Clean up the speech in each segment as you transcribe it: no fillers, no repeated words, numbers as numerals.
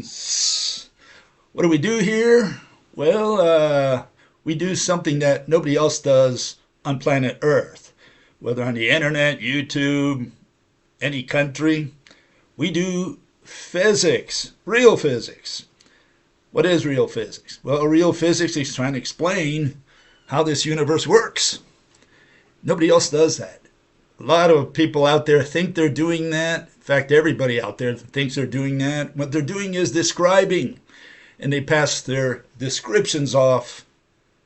friends. What do we do here? Well, we do something that nobody else does on planet Earth, whether on the internet, YouTube, any country. We do physics, real physics. What is real physics? Well, real physics is trying to explain how this universe works. Nobody else does that. A lot of people out there think they're doing that. In fact, everybody out there thinks they're doing that. What they're doing is describing, and they pass their descriptions off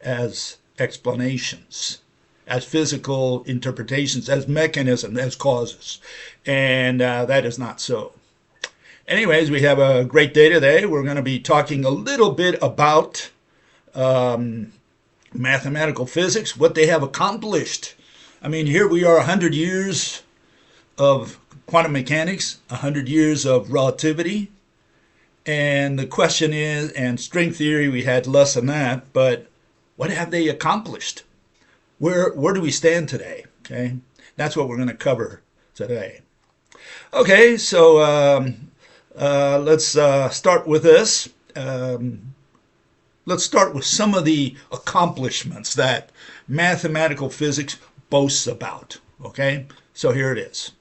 as explanations, as physical interpretations, as mechanisms, as causes. And that is not so. Anyways, we have a great day today. We're going to be talking a little bit about mathematical physics, what they have accomplished. I mean, here we are 100 years of quantum mechanics, 100 years of relativity. And the question is, and string theory, we had less than that, but what have they accomplished? Where do we stand today? Okay, that's what we're going to cover today. Okay, so let's start with this. Let's start with some of the accomplishments that mathematical physics boasts about. Okay, so here it is.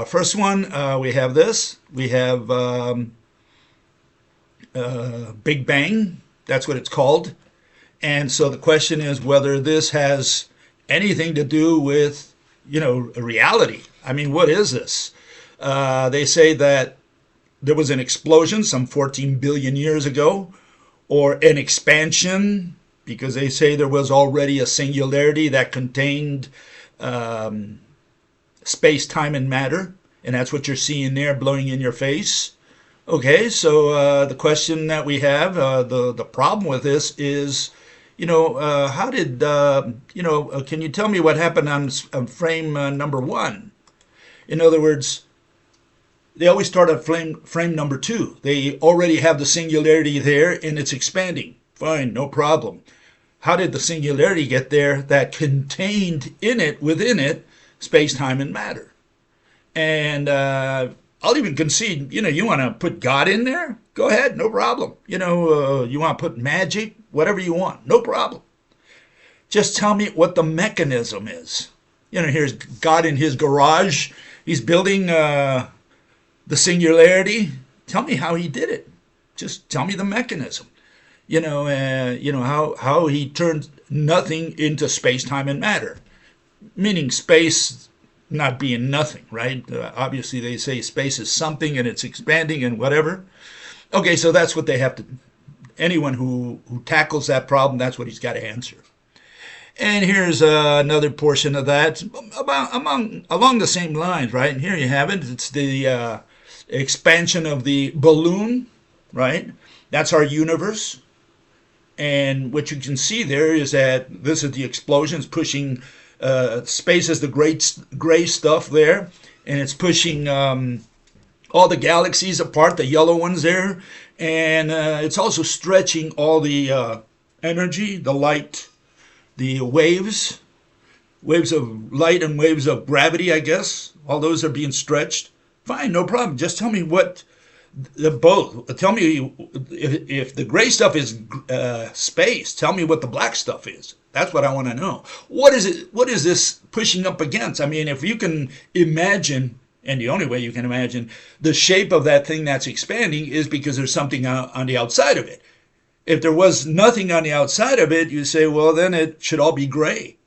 First one, we have this. We have Big Bang. That's what it's called. And so the question is whether this has anything to do with, reality. I mean, what is this? They say that there was an explosion some 14 billion years ago, or an expansion, because they say there was already a singularity that contained space, time, and matter. And that's what you're seeing there blowing in your face. Okay, so the question that we have, the problem with this is, how did, can you tell me what happened on frame number one? In other words, they always start at frame number two. They already have the singularity there and it's expanding. Fine, no problem. How did the singularity get there that contained within it, space, time, and matter? And I'll even concede, you want to put God in there? Go ahead, no problem. You want to put magic, whatever you want, no problem. Just tell me what the mechanism is. Here's God in his garage. He's building the singularity. Tell me how he did it. Just tell me the mechanism. How he turned nothing into space, time, and matter. Meaning space not being nothing, right? Obviously, they say space is something and it's expanding and whatever. Okay, so that's what they have to. Anyone who tackles that problem, that's what he's got to answer. And here's another portion of that along the same lines, right? And here you have it. It's the expansion of the balloon, right? That's our universe. And what you can see there is that this is the explosions pushing space is the gray stuff there, and it's pushing all the galaxies apart, the yellow ones there, and it's also stretching all the energy, the light, the waves of light and waves of gravity, I guess. All those are being stretched. Fine, no problem. Just tell me what both. Tell me if the gray stuff is space. Tell me what the black stuff is. That's what I want to know. What is it? What is this pushing up against? I mean, if you can imagine, and the only way you can imagine the shape of that thing that's expanding is because there's something on the outside of it. If there was nothing on the outside of it, you say, well, then it should all be gray.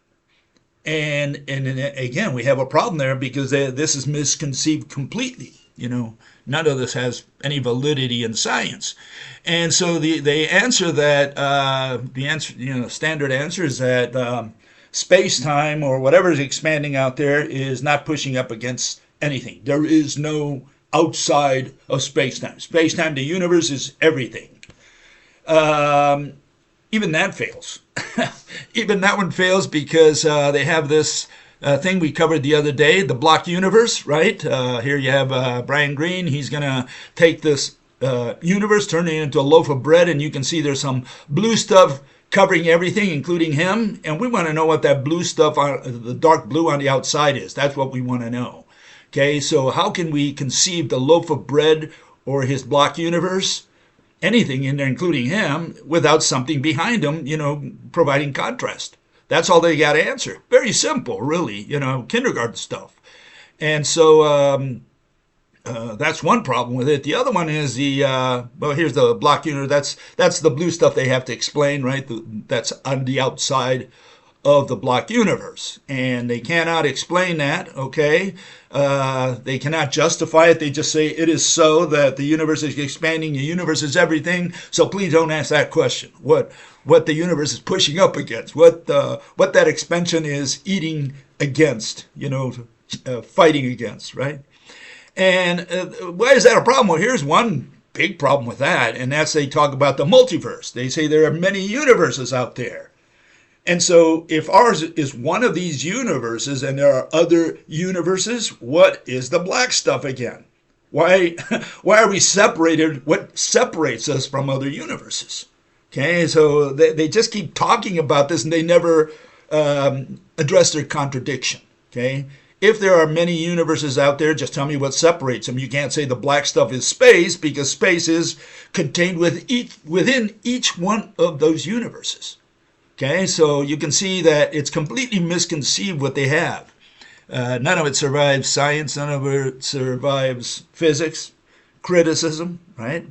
And again, we have a problem there because this is misconceived completely. None of this has any validity in science. And so the answer that standard answer is that space-time or whatever is expanding out there is not pushing up against anything. There is no outside of space-time. Space-time, the universe is everything. Even that fails. Even that one fails because they have this thing we covered the other day, the block universe, right? Here you have Brian Greene. He's going to take this universe, turn it into a loaf of bread, and you can see there's some blue stuff covering everything, including him. And we want to know what that blue stuff, the dark blue on the outside is. That's what we want to know. Okay, so how can we conceive the loaf of bread or his block universe? anything in there, including him, without something behind him, providing contrast. That's all they got to answer. Very simple, really, kindergarten stuff. And so that's one problem with it. The other one is here's the block universe. That's the blue stuff they have to explain, right? That's on the outside of the block universe. And they cannot explain that, okay? They cannot justify it. They just say it is so, that the universe is expanding, the universe is everything. So please don't ask that question. What the universe is pushing up against, what that expansion is eating against, fighting against, right? And why is that a problem? Well, here's one big problem with that, and that's they talk about the multiverse. They say there are many universes out there. And so if ours is one of these universes and there are other universes, what is the black stuff again? Why are we separated? What separates us from other universes? Okay, so they just keep talking about this and they never address their contradiction. Okay, if there are many universes out there, just tell me what separates them. You can't say the black stuff is space, because space is contained within each one of those universes. Okay, so you can see that it's completely misconceived what they have. None of it survives science, none of it survives physics, criticism, right?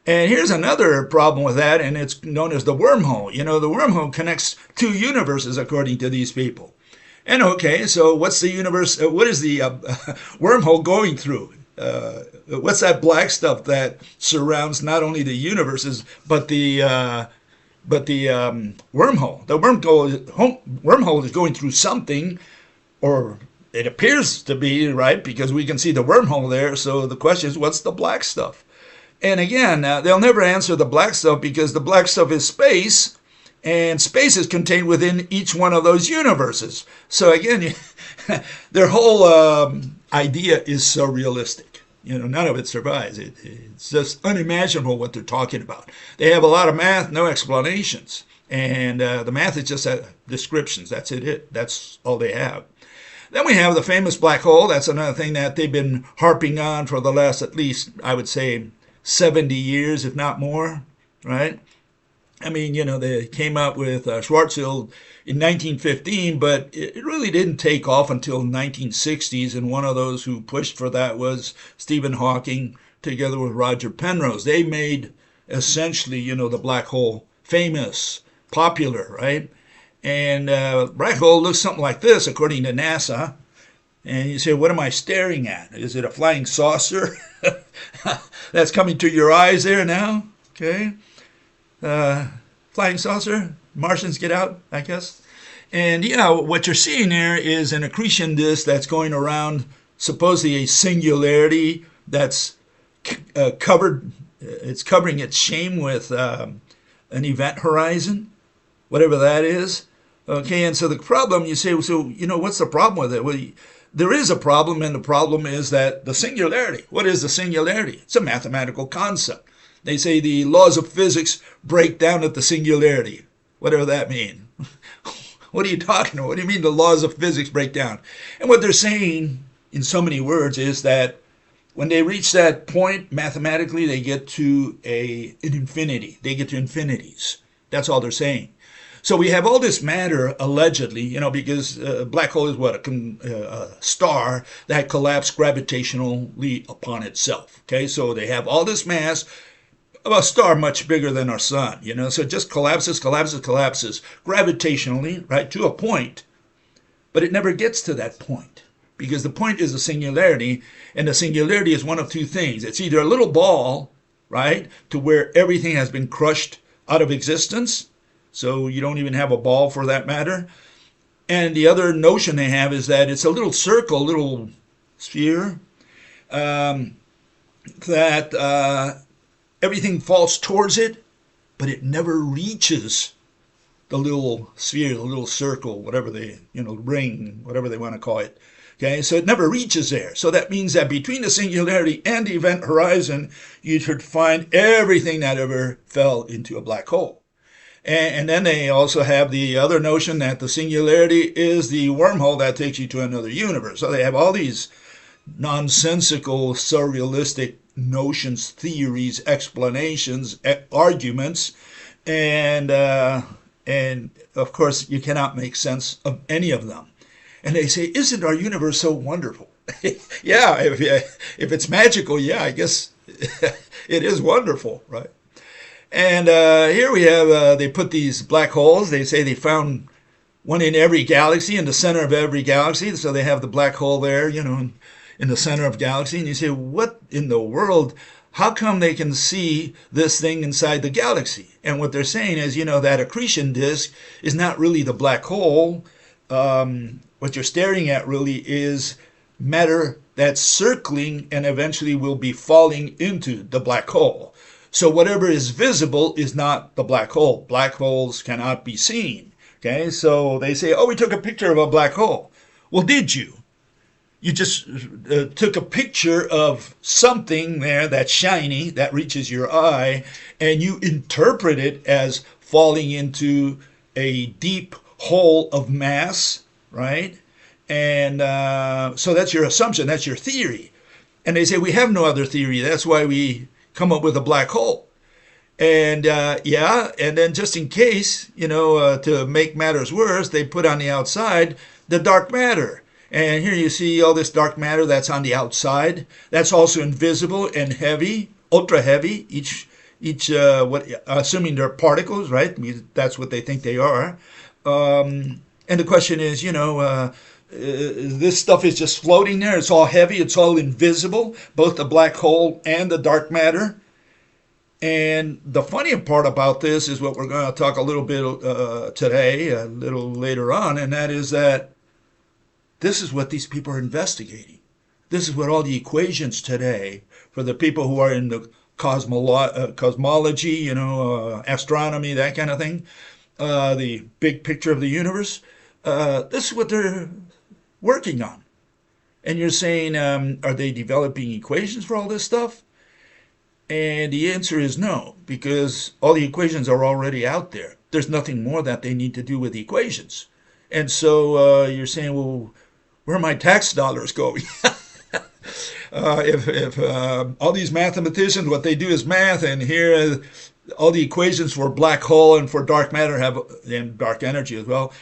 And here's another problem with that, and it's known as the wormhole. The wormhole connects two universes according to these people. And okay, so what's the universe? What is the wormhole going through? What's that black stuff that surrounds not only the universes but the wormhole? The wormhole is going through something, or it appears to be, right? Because we can see the wormhole there. So the question is, what's the black stuff? And again, they'll never answer the black stuff, because the black stuff is space, and space is contained within each one of those universes. So again, their whole idea is so realistic. None of it survives. It's just unimaginable what they're talking about. They have a lot of math, no explanations. And the math is just descriptions. That's it. That's all they have. Then we have the famous black hole. That's another thing that they've been harping on for the last, at least, I would say, 70 years, if not more, right? I mean, they came up with Schwarzschild in 1915, but it really didn't take off until the 1960s, and one of those who pushed for that was Stephen Hawking, together with Roger Penrose. They made, essentially, the black hole famous, popular, right? And black hole looks something like this, according to NASA. And you say, what am I staring at? Is it a flying saucer that's coming to your eyes there now? Okay. Flying saucer, Martians get out, I guess. And what you're seeing there is an accretion disk that's going around supposedly a singularity that's covered. It's covering its shame with an event horizon, whatever that is. Okay, and so the problem, you say, so what's the problem with it? Well, there is a problem, and the problem is that the singularity. What is the singularity? It's a mathematical concept. They say the laws of physics break down at the singularity. Whatever that means. What are you talking about? What do you mean the laws of physics break down? And what they're saying in so many words is that when they reach that point, mathematically, they get to an infinity. They get to infinities. That's all they're saying. So we have all this matter, allegedly, because a black hole is what? A star that collapsed gravitationally upon itself. Okay, so they have all this mass of a star much bigger than our sun, so it just collapses gravitationally, right, to a point, but it never gets to that point, because the point is a singularity, and the singularity is one of two things. It's either a little ball, right, to where everything has been crushed out of existence, so you don't even have a ball for that matter, and the other notion they have is that it's a little circle, little sphere, that everything falls towards it, but it never reaches the little sphere, the little circle, whatever they, ring, whatever they want to call it. Okay, so it never reaches there. So that means that between the singularity and the event horizon, you should find everything that ever fell into a black hole. And then they also have the other notion that the singularity is the wormhole that takes you to another universe. So they have all these nonsensical, surrealistic notions, theories, explanations, arguments, and of course you cannot make sense of any of them. And they say, "Isn't our universe so wonderful?" Yeah, if it's magical, yeah, I guess it is wonderful, right? And here we have, they put these black holes. They say they found one in every galaxy, in the center of every galaxy. So they have the black hole there, in the center of galaxy. And you say, what in the world? How come they can see this thing inside the galaxy? And what they're saying is, that accretion disk is not really the black hole. What you're staring at really is matter that's circling and eventually will be falling into the black hole. So whatever is visible is not the black hole. Black holes cannot be seen. Okay, so they say, oh, we took a picture of a black hole. Well, did you? You just took a picture of something there that's shiny, that reaches your eye, and you interpret it as falling into a deep hole of mass, right? And so that's your assumption, that's your theory. And they say, we have no other theory. That's why we come up with a black hole. And and then just in case, to make matters worse, they put on the outside the dark matter. And here you see all this dark matter that's on the outside. That's also invisible and heavy, ultra heavy. Each assuming they're particles, right? That's what they think they are. And the question is, this stuff is just floating there. It's all heavy. It's all invisible, both the black hole and the dark matter. And the funny part about this is what we're going to talk a little bit today, a little later on, and that is that this is what these people are investigating. This is what all the equations today, for the people who are in the cosmology, astronomy, that kind of thing, the big picture of the universe, this is what they're working on. And you're saying, are they developing equations for all this stuff? And the answer is no, because all the equations are already out there. There's nothing more that they need to do with the equations. And so you're saying, well, where are my tax dollars going? If all these mathematicians, what they do is math, and here all the equations for black hole and for dark matter and dark energy as well,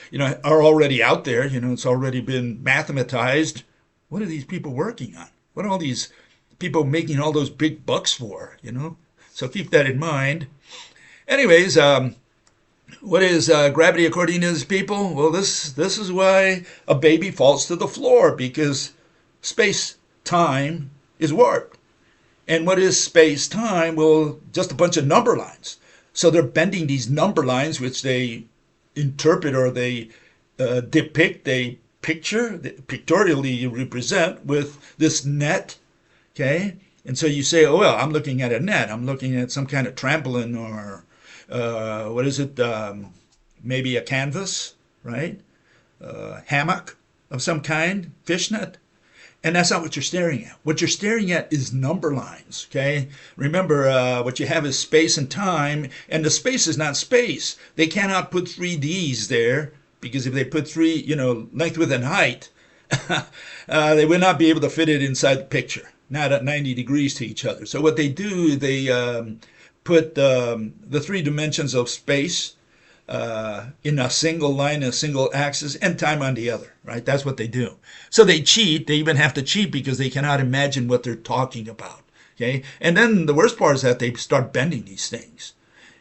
are already out there. It's already been mathematized. What are these people working on? What are all these people making all those big bucks for? So keep that in mind. Anyways, what is gravity according to these people? Well, this is why a baby falls to the floor, because space-time is warped. And what is space-time? Well, just a bunch of number lines. So they're bending these number lines, which they interpret or they depict, they pictorially represent with this net, okay? And so you say, oh, well, I'm looking at a net. I'm looking at some kind of trampoline or maybe a canvas, right? Hammock of some kind, fishnet. And that's not what you're staring at. What you're staring at is number lines, okay? Remember, what you have is space and time, and the space is not space. They cannot put 3Ds there, because if they put length, width, and height, they would not be able to fit it inside the picture, not at 90 degrees to each other. So what they do, they put the 3 dimensions of space in a single line, a single axis, and time on the other, right? That's what they do. So they cheat. They even have to cheat because they cannot imagine what they're talking about, okay? And then the worst part is that they start bending these things,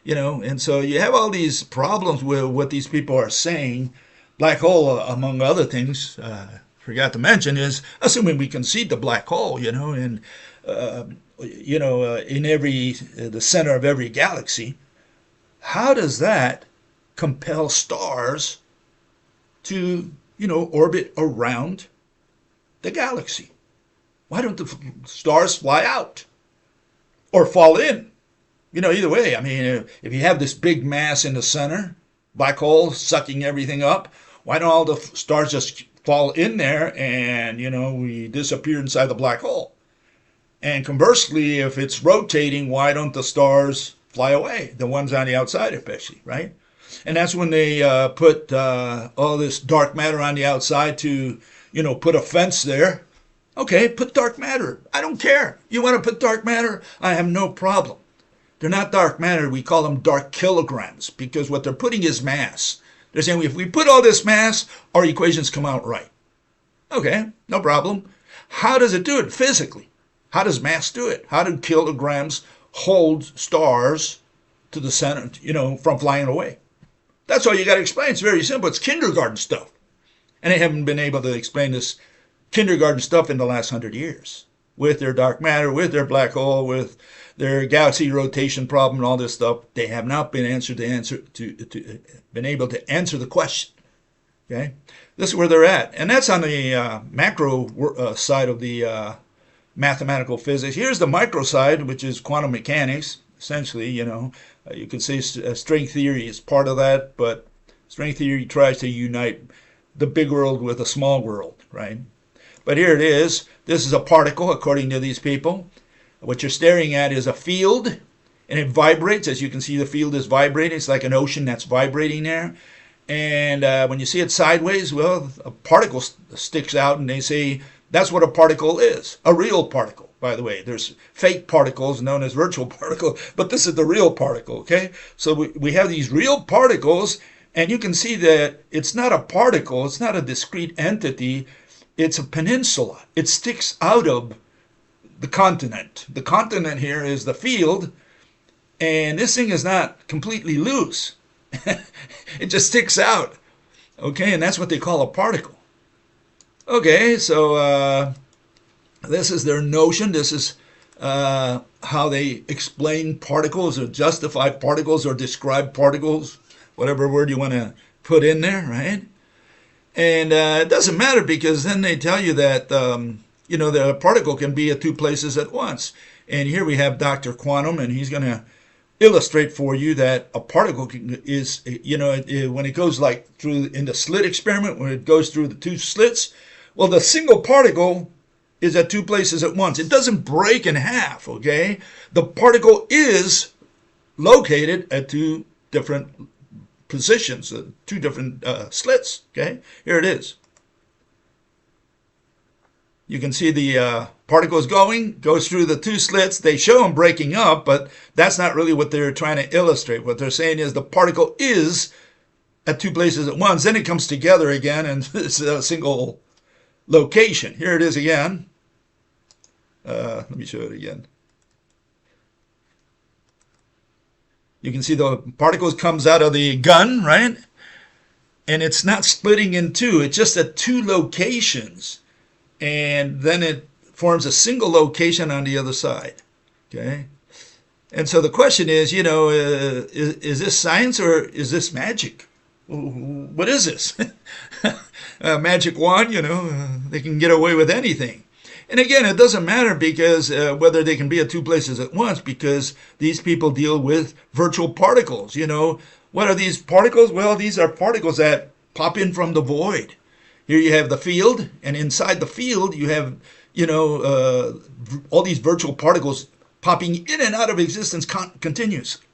and so you have all these problems with what these people are saying. Black hole, among other things, forgot to mention, is assuming we can see the black hole, and in the center of every galaxy. How does that compel stars to, orbit around the galaxy? Why don't the stars fly out or fall in? Either way, if you have this big mass in the center, black hole sucking everything up, why don't all the stars just fall in there and, we disappear inside the black hole? And conversely, if it's rotating, why don't the stars fly away? The ones on the outside especially, right? And that's when they put all this dark matter on the outside to, put a fence there Okay, put dark matter. I don't care. You want to put dark matter? I have no problem. They're not dark matter. We call them dark kilograms because what they're putting is mass. They're saying if we put all this mass, our equations come out right. Okay, no problem. How does it do it physically? How does mass do it? How do kilograms hold stars to the center, from flying away? That's all you got to explain. It's very simple. It's kindergarten stuff. And they haven't been able to explain this kindergarten stuff in the last 100 years with their dark matter, with their black hole, with their galaxy rotation problem and all this stuff. They have not been been able to answer the question. Okay, this is where they're at, and that's on the macro side of the mathematical physics. Here's the micro side, which is quantum mechanics. Essentially, you can say string theory is part of that, but string theory tries to unite the big world with the small world, right? But here it is. This is a particle, according to these people. What you're staring at is a field, and it vibrates. As you can see, the field is vibrating. It's like an ocean that's vibrating there. And when you see it sideways, well, a particle sticks out, and they say that's what a particle is. A real particle, by the way. There's fake particles known as virtual particles, but this is the real particle, okay? So we have these real particles, and you can see that it's not a particle. It's not a discrete entity. It's a peninsula. It sticks out of the continent. The continent here is the field, and this thing is not completely loose. It just sticks out. Okay, and that's what they call a particle. Okay, so this is their notion. This is how they explain particles or justify particles or describe particles, whatever word you want to put in there, right? And it doesn't matter because then they tell you that, the particle can be at two places at once. And here we have Dr. Quantum, and he's going to illustrate for you that a particle is, when it goes like through in the slit experiment, when it goes through the two slits, well, the single particle is at two places at once. It doesn't break in half, okay? The particle is located at two different positions, two different slits, okay? Here it is. You can see the particle is goes through the two slits. They show them breaking up, but that's not really what they're trying to illustrate. What they're saying is the particle is at two places at once. Then it comes together again, and it's a single location. Here it is again. Let me show it again. You can see the particles comes out of the gun, right? And it's not splitting in two. It's just at two locations. And then it forms a single location on the other side. Okay? And so the question is, is this science or is this magic? What is this? Magic wand, they can get away with anything. And again, it doesn't matter because whether they can be at two places at once, because these people deal with virtual particles. What are these particles? Well, these are particles that pop in from the void. Here you have the field, and inside the field you have, all these virtual particles popping in and out of existence continuously.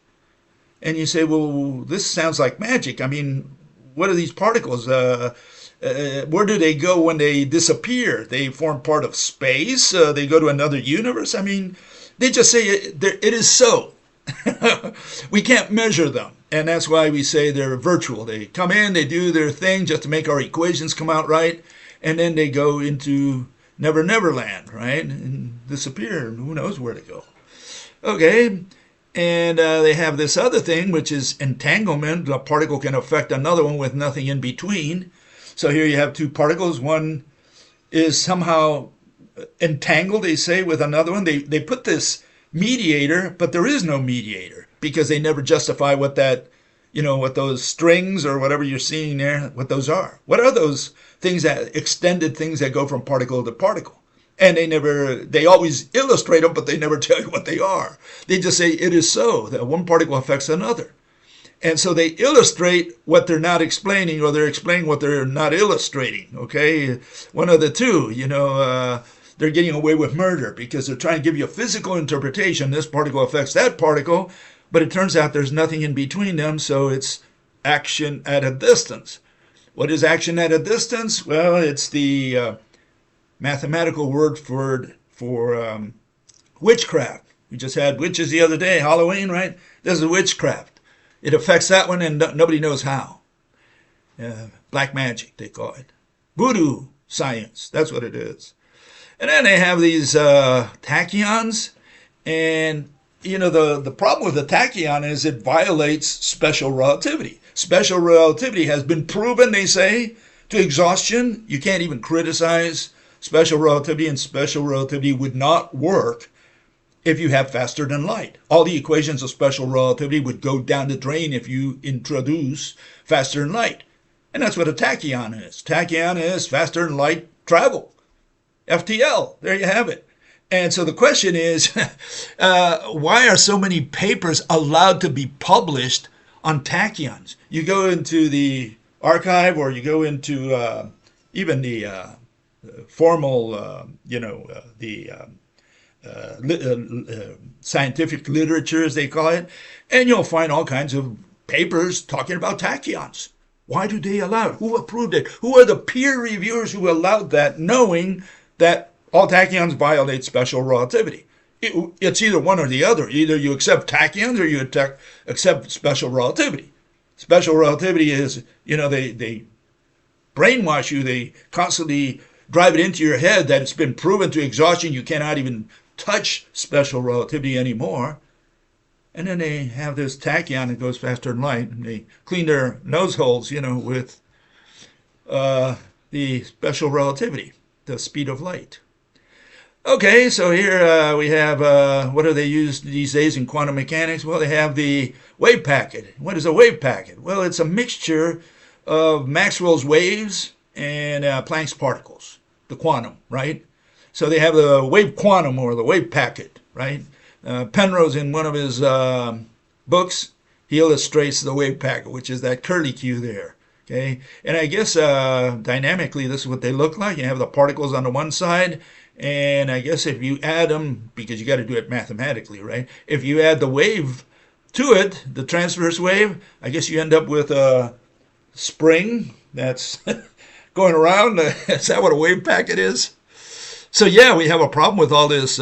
And you say, well, this sounds like magic. I mean, what are these particles? Where do they go when they disappear? They form part of space. They go to another universe. I mean, they just say it is so. We can't measure them. And that's why we say they're virtual. They come in, they do their thing just to make our equations come out right. And then they go into Never Never Land, right? And disappear. Who knows where to go. Okay. And they have this other thing, which is entanglement. A particle can affect another one with nothing in between. So here you have two particles. One is somehow entangled, they say, with another one. They put this mediator, but there is no mediator because they never justify what that, what those strings or whatever you're seeing there, what those are. What are those things, that extended things that go from particle to particle? And they always illustrate them, but they never tell you what they are. They just say it is so, that one particle affects another. And so they illustrate what they're not explaining, or they're explaining what they're not illustrating, okay? One of the two, they're getting away with murder because they're trying to give you a physical interpretation. This particle affects that particle, but it turns out there's nothing in between them, so it's action at a distance. What is action at a distance? Well, it's the mathematical word for witchcraft. We just had witches the other day, Halloween, right? This is witchcraft. It affects that one, and nobody knows how. Black magic, they call it. Voodoo science, that's what it is. And then they have these tachyons, and the problem with the tachyon is it violates special relativity. Special relativity has been proven, they say, to exhaustion. You can't even criticize special relativity, and special relativity would not work if you have faster than light. All the equations of special relativity would go down the drain if you introduce faster than light. And that's what a tachyon is. Tachyon is faster than light travel. FTL, there you have it. And so the question is, why are so many papers allowed to be published on tachyons? You go into the archive, or you go into even the formal, scientific literature, as they call it, and you'll find all kinds of papers talking about tachyons. Why do they allow it? Who approved it? Who are the peer reviewers who allowed that, knowing that all tachyons violate special relativity? It's either one or the other. Either you accept tachyons or you accept special relativity. Special relativity is, they brainwash you. They constantly drive it into your head that it's been proven to exhaustion. You cannot even touch special relativity anymore. And then they have this tachyon that goes faster than light, and they clean their nose holes, with the special relativity, the speed of light. Okay, so here we have, what do they use these days in quantum mechanics? Well, they have the wave packet. What is a wave packet? Well, it's a mixture of Maxwell's waves and Planck's particles, the quantum, right? So they have the wave quantum, or the wave packet, right? Penrose, in one of his books, he illustrates the wave packet, which is that curlicue there. Okay, and I guess dynamically this is what they look like. You have the particles on the one side, and I guess if you add them, because you got to do it mathematically, right? If you add the wave to it, the transverse wave, I guess you end up with a spring that's going around. Is that what a wave packet is? So yeah, we have a problem with all this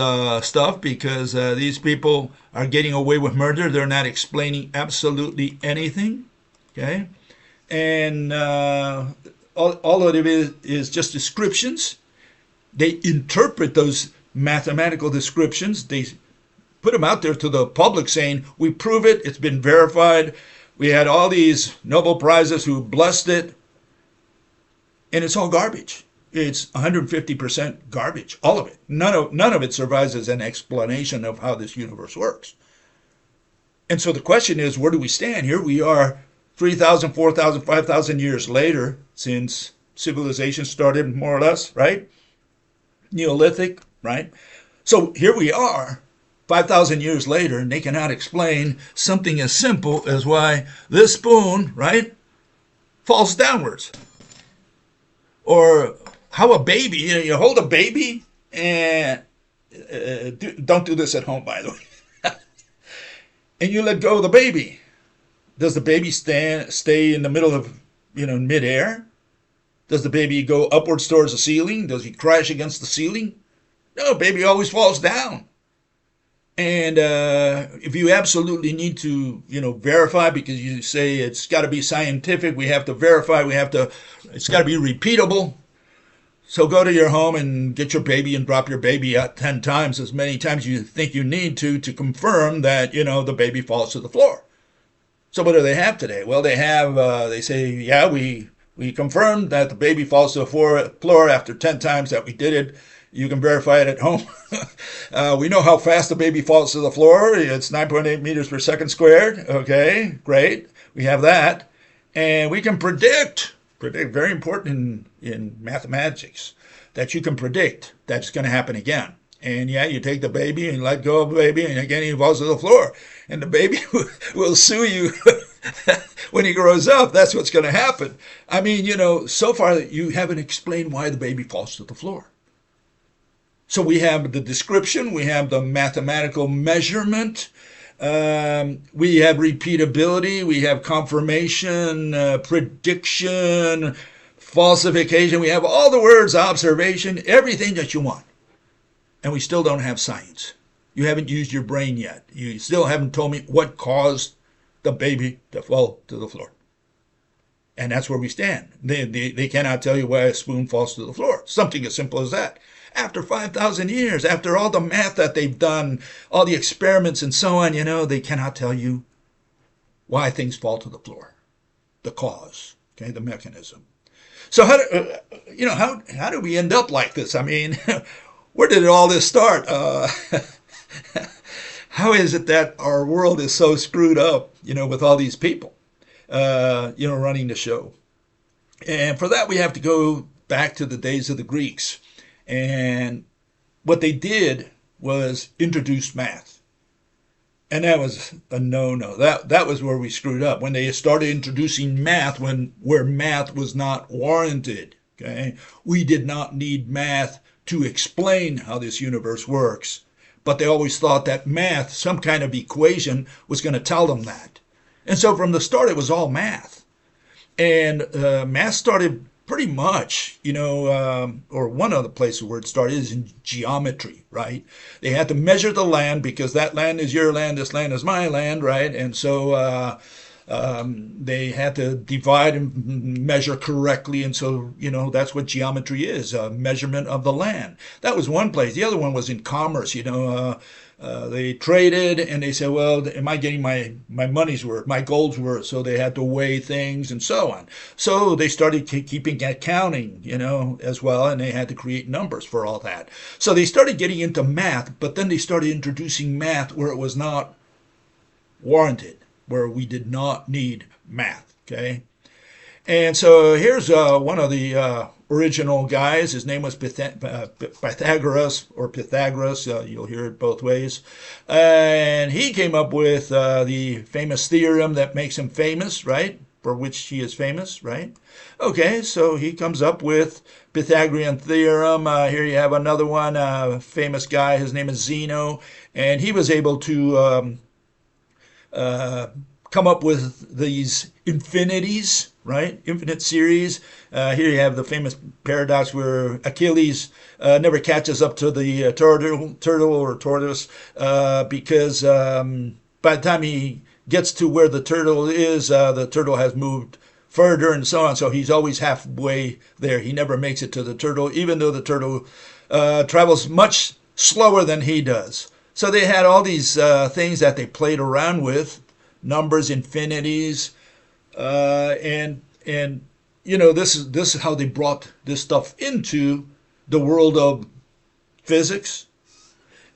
stuff, because these people are getting away with murder. They're not explaining absolutely anything, okay? And all of it is just descriptions. They interpret those mathematical descriptions. They put them out there to the public saying, we prove it, it's been verified. We had all these Nobel Prizes who blessed it. And it's all garbage. It's 150% garbage, all of it. None of it survives as an explanation of how this universe works. And so the question is, where do we stand? Here we are 3,000, 4,000, 5,000 years later, since civilization started, more or less, right? Neolithic, right? So here we are 5,000 years later, and they cannot explain something as simple as why this spoon, right, falls downwards. Or how a baby, you hold a baby, and don't do this at home, by the way. And you let go of the baby. Does the baby stay in the middle of, midair? Does the baby go upwards towards the ceiling? Does he crash against the ceiling? No, baby always falls down. And if you absolutely need to, verify, because you say it's got to be scientific, we have to verify, it's got to be repeatable. So go to your home and get your baby and drop your baby out 10 times, as many times you think you need to confirm that, the baby falls to the floor. So what do they have today? Well, they say, yeah, we confirmed that the baby falls to the floor after 10 times that we did it. You can verify it at home. We know how fast the baby falls to the floor. It's 9.8 meters per second squared. Okay, great. We have that. And we can predict, very important in mathematics, that you can predict that's going to happen again. And yeah, you take the baby and let go of the baby, and again he falls to the floor. And the baby will sue you when he grows up. That's what's going to happen. I mean, so far you haven't explained why the baby falls to the floor. So we have the description, we have the mathematical measurement, we have repeatability, we have confirmation, prediction, falsification. We have all the words, observation, everything that you want. And we still don't have science. You haven't used your brain yet. You still haven't told me what caused the baby to fall to the floor. And that's where we stand. They cannot tell you why a spoon falls to the floor. Something as simple as that. After 5,000 years, after all the math that they've done, all the experiments and so on, they cannot tell you why things fall to the floor. The cause, okay, the mechanism. So how do we end up like this? I mean, where did all this start? How is it that our world is so screwed up, with all these people, running the show? And for that, we have to go back to the days of the Greeks. And what they did was introduce math. And that was a no-no. That was where we screwed up, when they started introducing math where math was not warranted. Okay? We did not need math to explain how this universe works. But they always thought that math, some kind of equation, was going to tell them that. And so from the start, it was all math. And math started pretty much, or one of the places where it started is in geometry, right? They had to measure the land because that land is your land, this land is my land, right? And so they had to divide and measure correctly. And so, that's what geometry is, a measurement of the land. That was one place. The other one was in commerce, they traded and they said, well, am I getting my money's worth, my gold's worth? So they had to weigh things and so on. So they started keeping accounting, as well, and they had to create numbers for all that. So they started getting into math, but then they started introducing math where it was not warranted, where we did not need math, okay? And so here's one of the original guys. His name was Pythagoras, or Pythagoras. You'll hear it both ways. And he came up with the famous theorem that makes him famous, right? For which he is famous, right? Okay, so he comes up with Pythagorean theorem. Here you have another one, famous guy. His name is Zeno. And he was able to come up with these infinities, right? Infinite series. Here you have the famous paradox where Achilles never catches up to the turtle or tortoise because by the time he gets to where the turtle is, the turtle has moved further and so on. So he's always halfway there. He never makes it to the turtle, even though the turtle travels much slower than he does. So they had all these things that they played around with, numbers, infinities, and this is how they brought this stuff into the world of physics.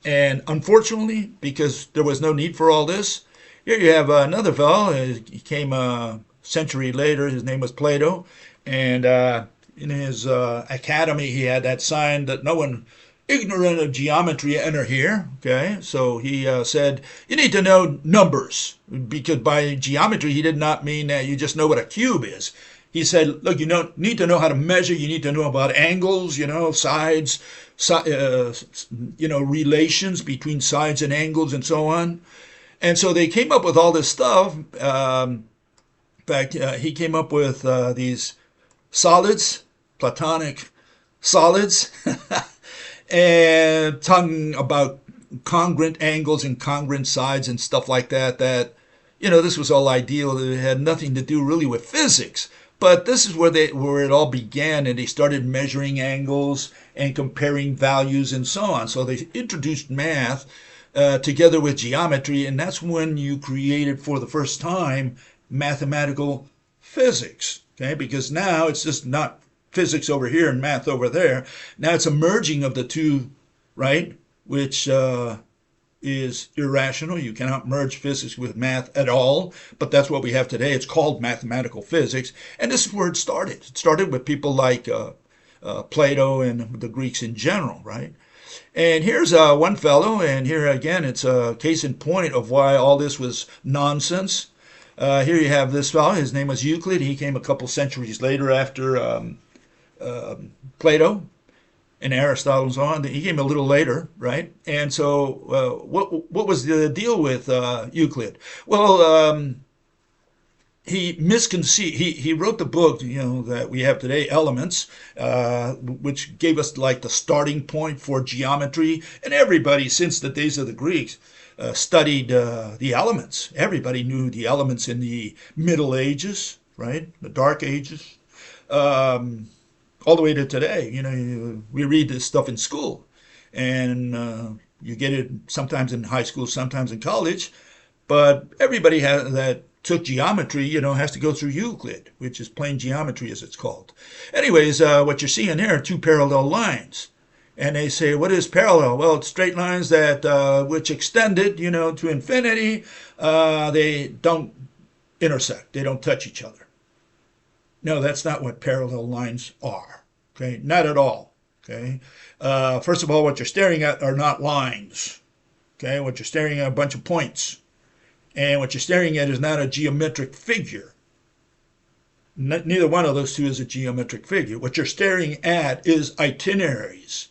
And unfortunately, because there was no need for all this, here you have another fellow. He came a century later. His name was Plato, and in his academy, he had that sign that no one ignorant of geometry enter here. Okay, so he said you need to know numbers, because by geometry he did not mean that you just know what a cube is. He said, look, you need to know how to measure. You need to know about angles, sides, relations between sides and angles and so on. And so they came up with all this stuff. In fact, he came up with these solids, Platonic solids, and talking about congruent angles and congruent sides and stuff like that, this was all ideal. It had nothing to do really with physics. But this is where it all began, and they started measuring angles and comparing values and so on. So they introduced math together with geometry, and that's when you created for the first time mathematical physics. Okay, because now it's just not physics over here and math over there. Now it's a merging of the two, right? Which is irrational. You cannot merge physics with math at all, but that's what we have today. It's called mathematical physics, and this is where it started. It started with people like Plato and the Greeks in general, right? And here's one fellow, and here again, it's a case in point of why all this was nonsense. Here you have this fellow. His name was Euclid. He came a couple centuries later after Plato and Aristotle and so on. He came a little later, right? And so what was the deal with Euclid? Well, he misconceived. He wrote the book, that we have today, Elements, which gave us like the starting point for geometry. And everybody since the days of the Greeks studied the elements. Everybody knew the elements in the Middle Ages, right? The Dark Ages, all the way to today. We read this stuff in school, and you get it sometimes in high school, sometimes in college. But everybody that took geometry, has to go through Euclid, which is plane geometry as it's called. Anyways, what you're seeing there are two parallel lines. And they say, what is parallel? Well, it's straight lines that which extended, to infinity. They don't intersect. They don't touch each other. No, that's not what parallel lines are. Okay, not at all. Okay, first of all, what you're staring at are not lines. Okay, what you're staring at are a bunch of points. And what you're staring at is not a geometric figure. Neither one of those two is a geometric figure. What you're staring at is itineraries.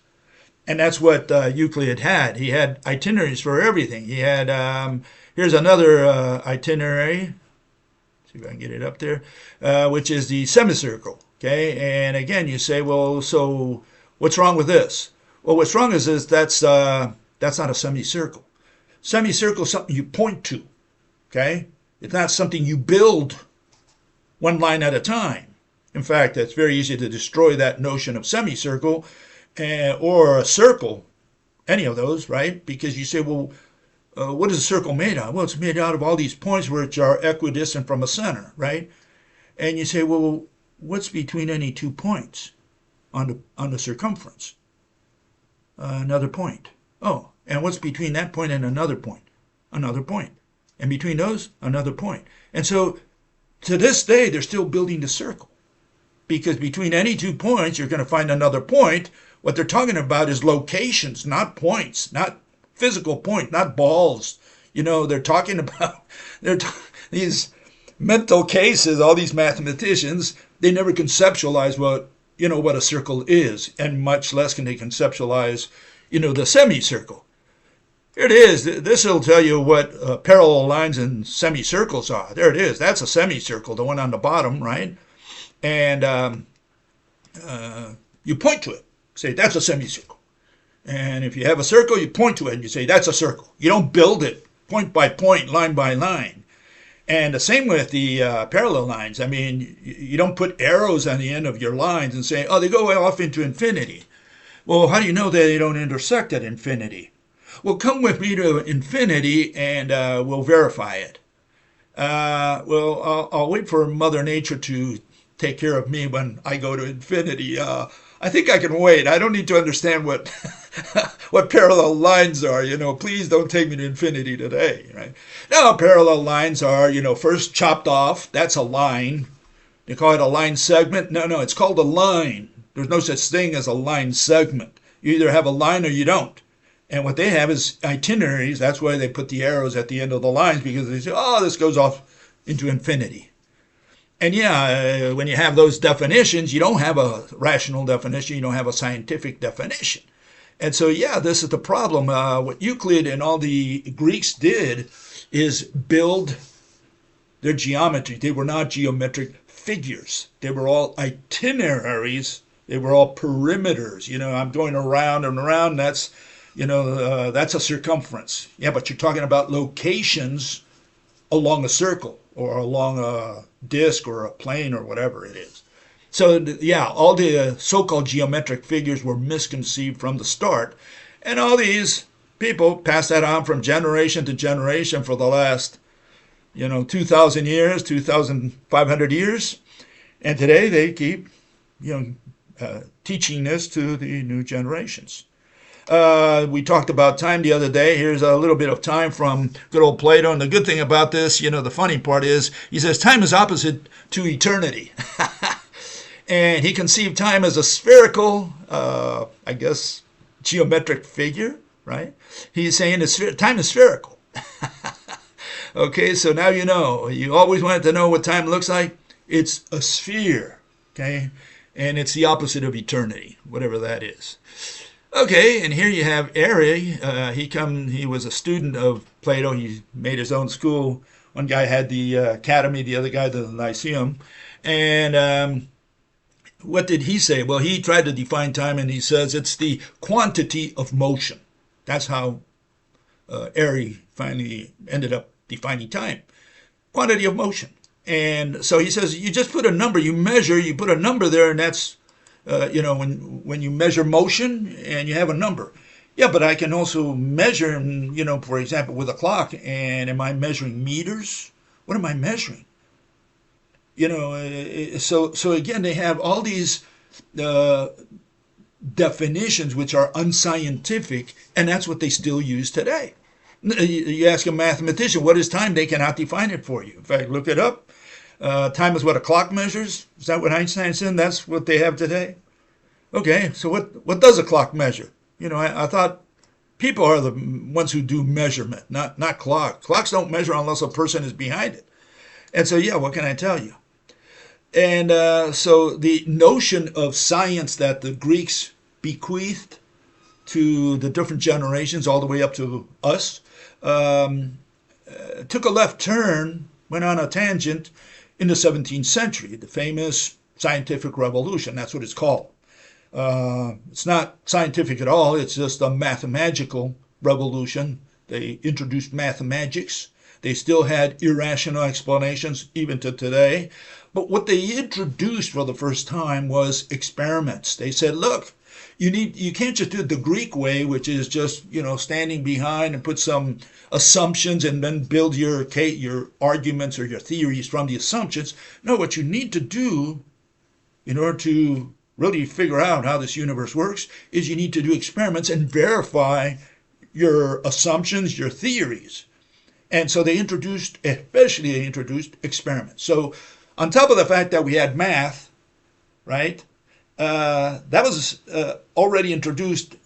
And that's what Euclid had. He had itineraries for everything. He had, here's another itinerary. See if I can get it up there, which is the semicircle. Okay, and again, you say, well, so what's wrong with this? Well, what's wrong is that's not a semicircle. Semicircle is something you point to. Okay? It's not something you build one line at a time. In fact, it's very easy to destroy that notion of semicircle or a circle, any of those, right? Because you say, well, what is a circle made out of? Well, it's made out of all these points which are equidistant from a center, right? And you say, well, what's between any 2 points on the circumference? Another point. Oh, and what's between that point and another point? Another point. And between those, another point. And so, to this day, they're still building the circle. Because between any 2 points, you're going to find another point. What they're talking about is locations, not points, not physical point, not balls. They're talking about these mental cases, all these mathematicians, they never conceptualize what a circle is, and much less can they conceptualize, the semicircle. Here it is. This will tell you what parallel lines and semicircles are. There it is. That's a semicircle, the one on the bottom, right? And you point to it. Say, that's a semicircle. And if you have a circle, you point to it and you say, that's a circle. You don't build it point by point, line by line. And the same with the parallel lines. I mean, you don't put arrows on the end of your lines and say, oh, they go off into infinity. Well, how do you know that they don't intersect at infinity? Well, come with me to infinity and we'll verify it. I'll wait for Mother Nature to take care of me when I go to infinity. I think I can wait. I don't need to understand what what parallel lines are. Please don't take me to infinity today. Right? No, parallel lines are, first chopped off. That's a line. They call it a line segment. No, it's called a line. There's no such thing as a line segment. You either have a line or you don't. And what they have is itineraries. That's why they put the arrows at the end of the lines, because they say, oh, this goes off into infinity. And yeah, when you have those definitions, you don't have a rational definition. You don't have a scientific definition. And so, yeah, this is the problem. What Euclid and all the Greeks did is build their geometry. They were not geometric figures. They were all itineraries. They were all perimeters. I'm going around and around. That's a circumference. Yeah, but you're talking about locations along a circle or along a disk or a plane or whatever it is. So, yeah, all the so-called geometric figures were misconceived from the start. And all these people passed that on from generation to generation for the last, 2,000 years, 2,500 years. And today they keep, teaching this to the new generations. We talked about time the other day. Here's a little bit of time from good old Plato. And the good thing about this, the funny part is, he says time is opposite to eternity. And he conceived time as a spherical, geometric figure, right? He's saying time is spherical. Okay, so now you know. You always wanted to know what time looks like. It's a sphere, okay? And it's the opposite of eternity, whatever that is. Okay, and here you have Airy. He was a student of Plato. He made his own school One guy had the academy, the other guy the lyceum. And what did he say? Well, he tried to define time, and he says it's the quantity of motion. That's how Airy finally ended up defining time. Quantity of motion. And so he says you just put a number, you measure, you put a number there, and that's, when you measure motion and you have a number. Yeah, but I can also measure, for example, with a clock, and am I measuring meters? What am I measuring? So again, they have all these definitions which are unscientific, and that's what they still use today. You ask a mathematician, what is time? They cannot define it for you. In fact, look it up. Time is what a clock measures. Is that what Einstein said? That's what they have today? Okay, so what does a clock measure? I thought people are the ones who do measurement, not clocks. Clocks don't measure unless a person is behind it. And so, yeah, what can I tell you? And so the notion of science that the Greeks bequeathed to the different generations all the way up to us took a left turn, went on a tangent in the 17th century, the famous scientific revolution. That's what it's called. It's not scientific at all. It's just a mathematical revolution. They introduced mathematics. They still had irrational explanations even to today. But what they introduced for the first time was experiments. They said, look, you can't just do it the Greek way, which is just, standing behind and put some assumptions and then build your arguments or your theories from the assumptions. No, what you need to do in order to really figure out how this universe works is you need to do experiments and verify your assumptions, your theories. And so they introduced experiments. So on top of the fact that we had math, right, that was already introduced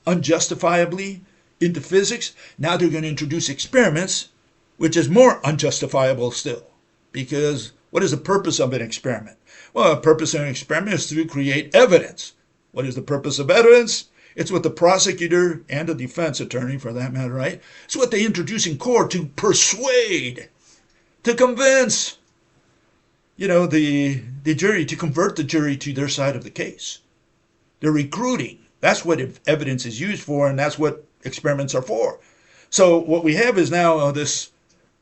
unjustifiably into physics. Now they're going to introduce experiments, which is more unjustifiable still. Because what is the purpose of an experiment? Well, the purpose of an experiment is to create evidence. What is the purpose of evidence? It's what the prosecutor and the defense attorney, for that matter, right? It's what they introduce in court to persuade, to convince, the jury, to convert the jury to their side of the case. They're recruiting. That's what evidence is used for, and that's what experiments are for. So what we have is now this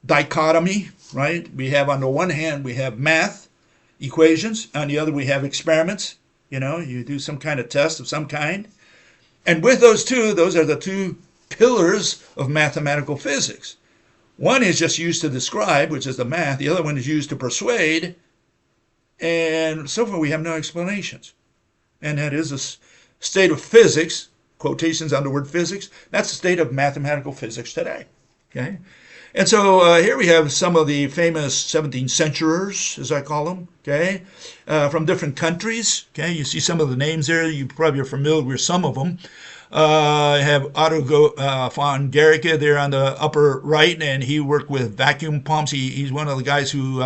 dichotomy, right? We have, on the one hand, we have math, equations. On the other, we have experiments. You do some kind of test of some kind. And with those are the two pillars of mathematical physics. One is just used to describe, which is the math. The other one is used to persuade. And so far, we have no explanations. And that is a state of physics, quotations on the word physics. That's the state of mathematical physics today. Okay? And so here we have some of the famous 17th centuriers, as I call them, okay, from different countries. Okay, you see some of the names there. You probably are familiar with some of them. I have Otto von Guericke there on the upper right, and he worked with vacuum pumps. He's one of the guys who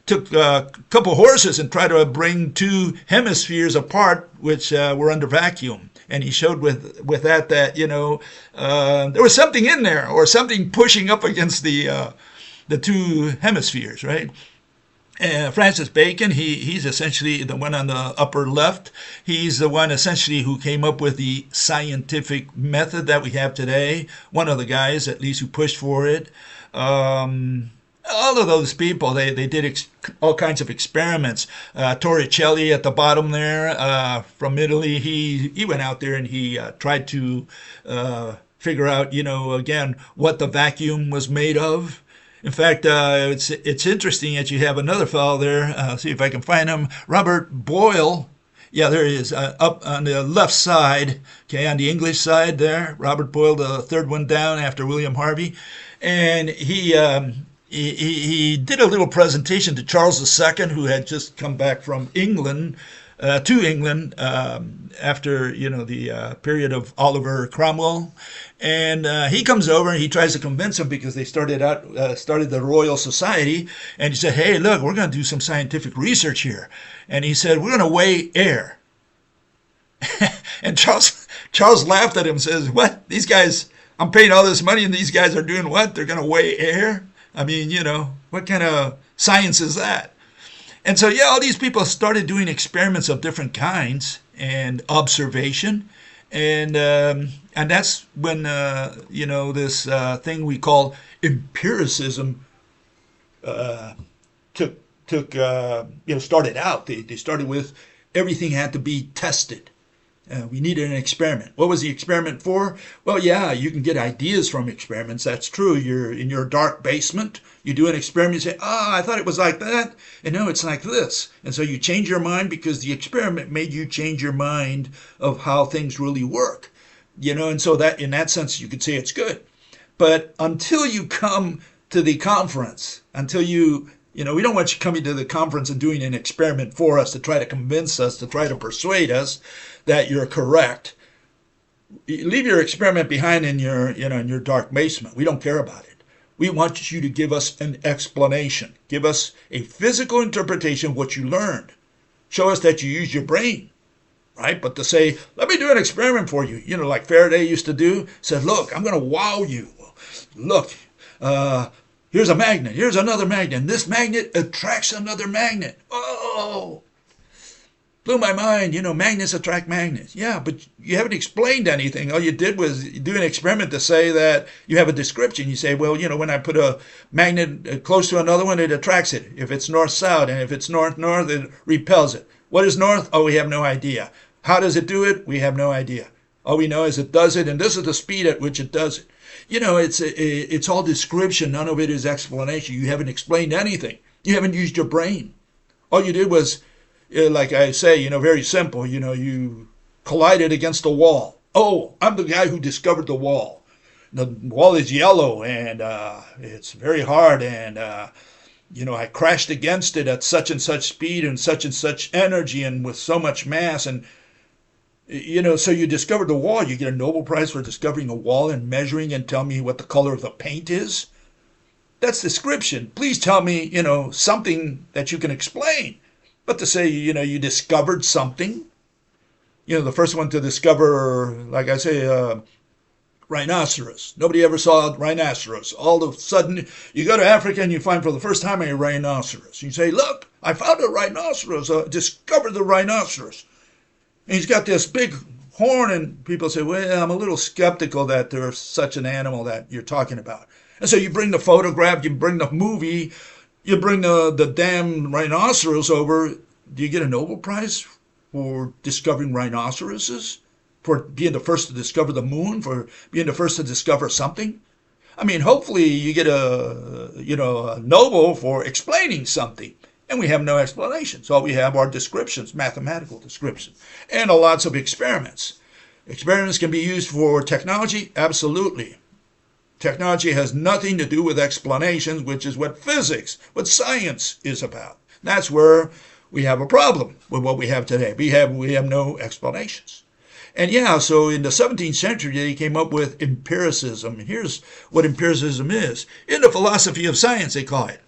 took a couple horses and tried to bring two hemispheres apart, which were under vacuum. And he showed with that there was something in there, or something pushing up against the two hemispheres, right? Francis Bacon, he's essentially the one on the upper left. He's the one essentially who came up with the scientific method that we have today. One of the guys, at least, who pushed for it. All of those people, they did all kinds of experiments. Torricelli at the bottom there, from Italy, he went out there and he tried to figure out, again, what the vacuum was made of. In fact, it's interesting that you have another fellow there. See if I can find him. Robert Boyle. Yeah, there he is, up on the left side, okay, on the English side there. Robert Boyle, the third one down after William Harvey. And he did a little presentation to Charles II, who had just come back from England, to England after the period of Oliver Cromwell, and he comes over and he tries to convince him, because they started the Royal Society, and he said, "Hey, look, we're going to do some scientific research here," and he said, "We're going to weigh air." And Charles laughed at him and says, "What? These guys? I'm paying all this money, and these guys are doing what? They're going to weigh air?" I mean, what kind of science is that? And so, yeah, all these people started doing experiments of different kinds and observation, and that's when this thing we call empiricism uh, took started out. They started with everything had to be tested. We needed an experiment. What was the experiment for? Well, yeah, you can get ideas from experiments. That's true. You're in your dark basement. You do an experiment. You say, I thought it was like that. And no, it's like this. And so you change your mind because the experiment made you change your mind of how things really work. And so that in that sense, you could say it's good. But until you come to the conference, until we don't want you coming to the conference and doing an experiment for us to try to convince us, to try to persuade us that you're correct. Leave your experiment behind in your dark basement. We don't care about it. We want you to give us an explanation. Give us a physical interpretation of what you learned. Show us that you use your brain, right? But to say, let me do an experiment for you, like Faraday used to do, said, look, I'm going to wow you. Look, here's a magnet. Here's another magnet. And this magnet attracts another magnet. Oh, blew my mind. Magnets attract magnets. Yeah, but you haven't explained anything. All you did was do an experiment to say that you have a description. You say, well, when I put a magnet close to another one, it attracts it. If it's north-south, and if it's north-north, it repels it. What is north? Oh, we have no idea. How does it do it? We have no idea. All we know is it does it, and this is the speed at which it does it. It's all description. None of it is explanation. You haven't explained anything. You haven't used your brain. All you did was, like I say, very simple. You collided against a wall. Oh, I'm the guy who discovered the wall. The wall is yellow, and it's very hard, and I crashed against it at such and such speed and such energy and with so much mass, and so you discovered the wall. You get a Nobel Prize for discovering a wall and measuring and tell me what the color of the paint is. That's description. Please tell me, something that you can explain. But to say, you discovered something, the first one to discover, like I say, rhinoceros. Nobody ever saw a rhinoceros. All of a sudden, you go to Africa and you find for the first time a rhinoceros. You say, look, I found a rhinoceros, discovered the rhinoceros. And he's got this big horn, and people say, well, I'm a little skeptical that there's such an animal that you're talking about. And so you bring the photograph, you bring the movie, you bring the damn rhinoceros over. Do you get a Nobel Prize for discovering rhinoceroses? For being the first to discover the moon? For being the first to discover something? I mean, hopefully you get a Nobel for explaining something. And we have no explanations. All we have are descriptions, mathematical descriptions, and lots of experiments. Experiments can be used for technology? Absolutely. Technology has nothing to do with explanations, which is what physics, what science is about. That's where we have a problem with what we have today. We have no explanations. And yeah, so in the 17th century, they came up with empiricism. And here's what empiricism is. In the philosophy of science, they call it.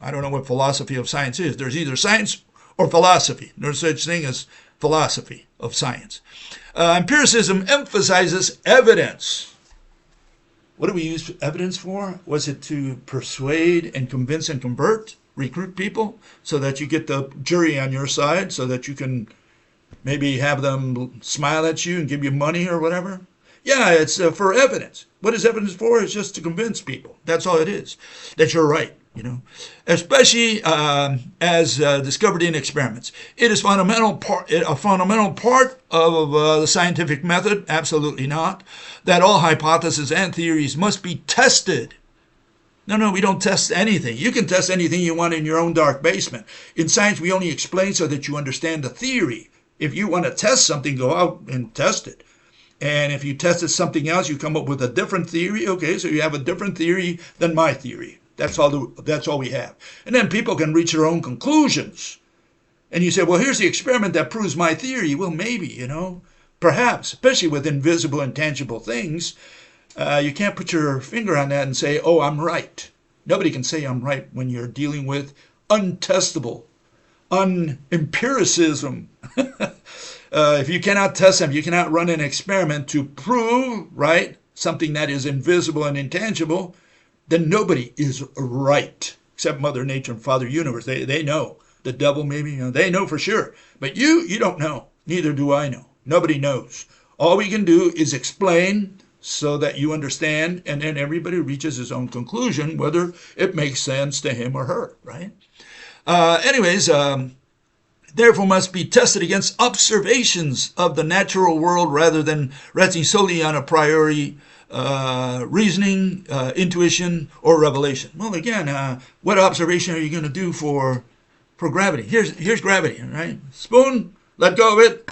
I don't know what philosophy of science is. There's either science or philosophy. There's such thing as philosophy of science. Empiricism emphasizes evidence. What do we use evidence for? Was it to persuade and convince and convert, recruit people so that you get the jury on your side, so that you can maybe have them smile at you and give you money or whatever? Yeah, it's for evidence. What is evidence for? It's just to convince people. That's all it is, that you're right. Especially as discovered in experiments. It is a fundamental part of the scientific method, absolutely not, that all hypotheses and theories must be tested. No, we don't test anything. You can test anything you want in your own dark basement. In science, we only explain so that you understand the theory. If you want to test something, go out and test it. And if you tested something else, you come up with a different theory. Okay, so you have a different theory than my theory. That's all we have. And then people can reach their own conclusions. And you say, well, here's the experiment that proves my theory. Well, maybe, perhaps, especially with invisible and tangible things, you can't put your finger on that and say, oh, I'm right. Nobody can say I'm right when you're dealing with untestable, empiricism. If you cannot test them, you cannot run an experiment to prove, right, something that is invisible and intangible, then nobody is right except Mother Nature and Father Universe. They know. The devil maybe, they know for sure. But you don't know. Neither do I know. Nobody knows. All we can do is explain so that you understand, and then everybody reaches his own conclusion, whether it makes sense to him or her, right? Therefore must be tested against observations of the natural world rather than resting solely on a priori reasoning, intuition, or revelation. Well, again, what observation are you going to do for gravity? Here's gravity, right? Spoon, let go of it,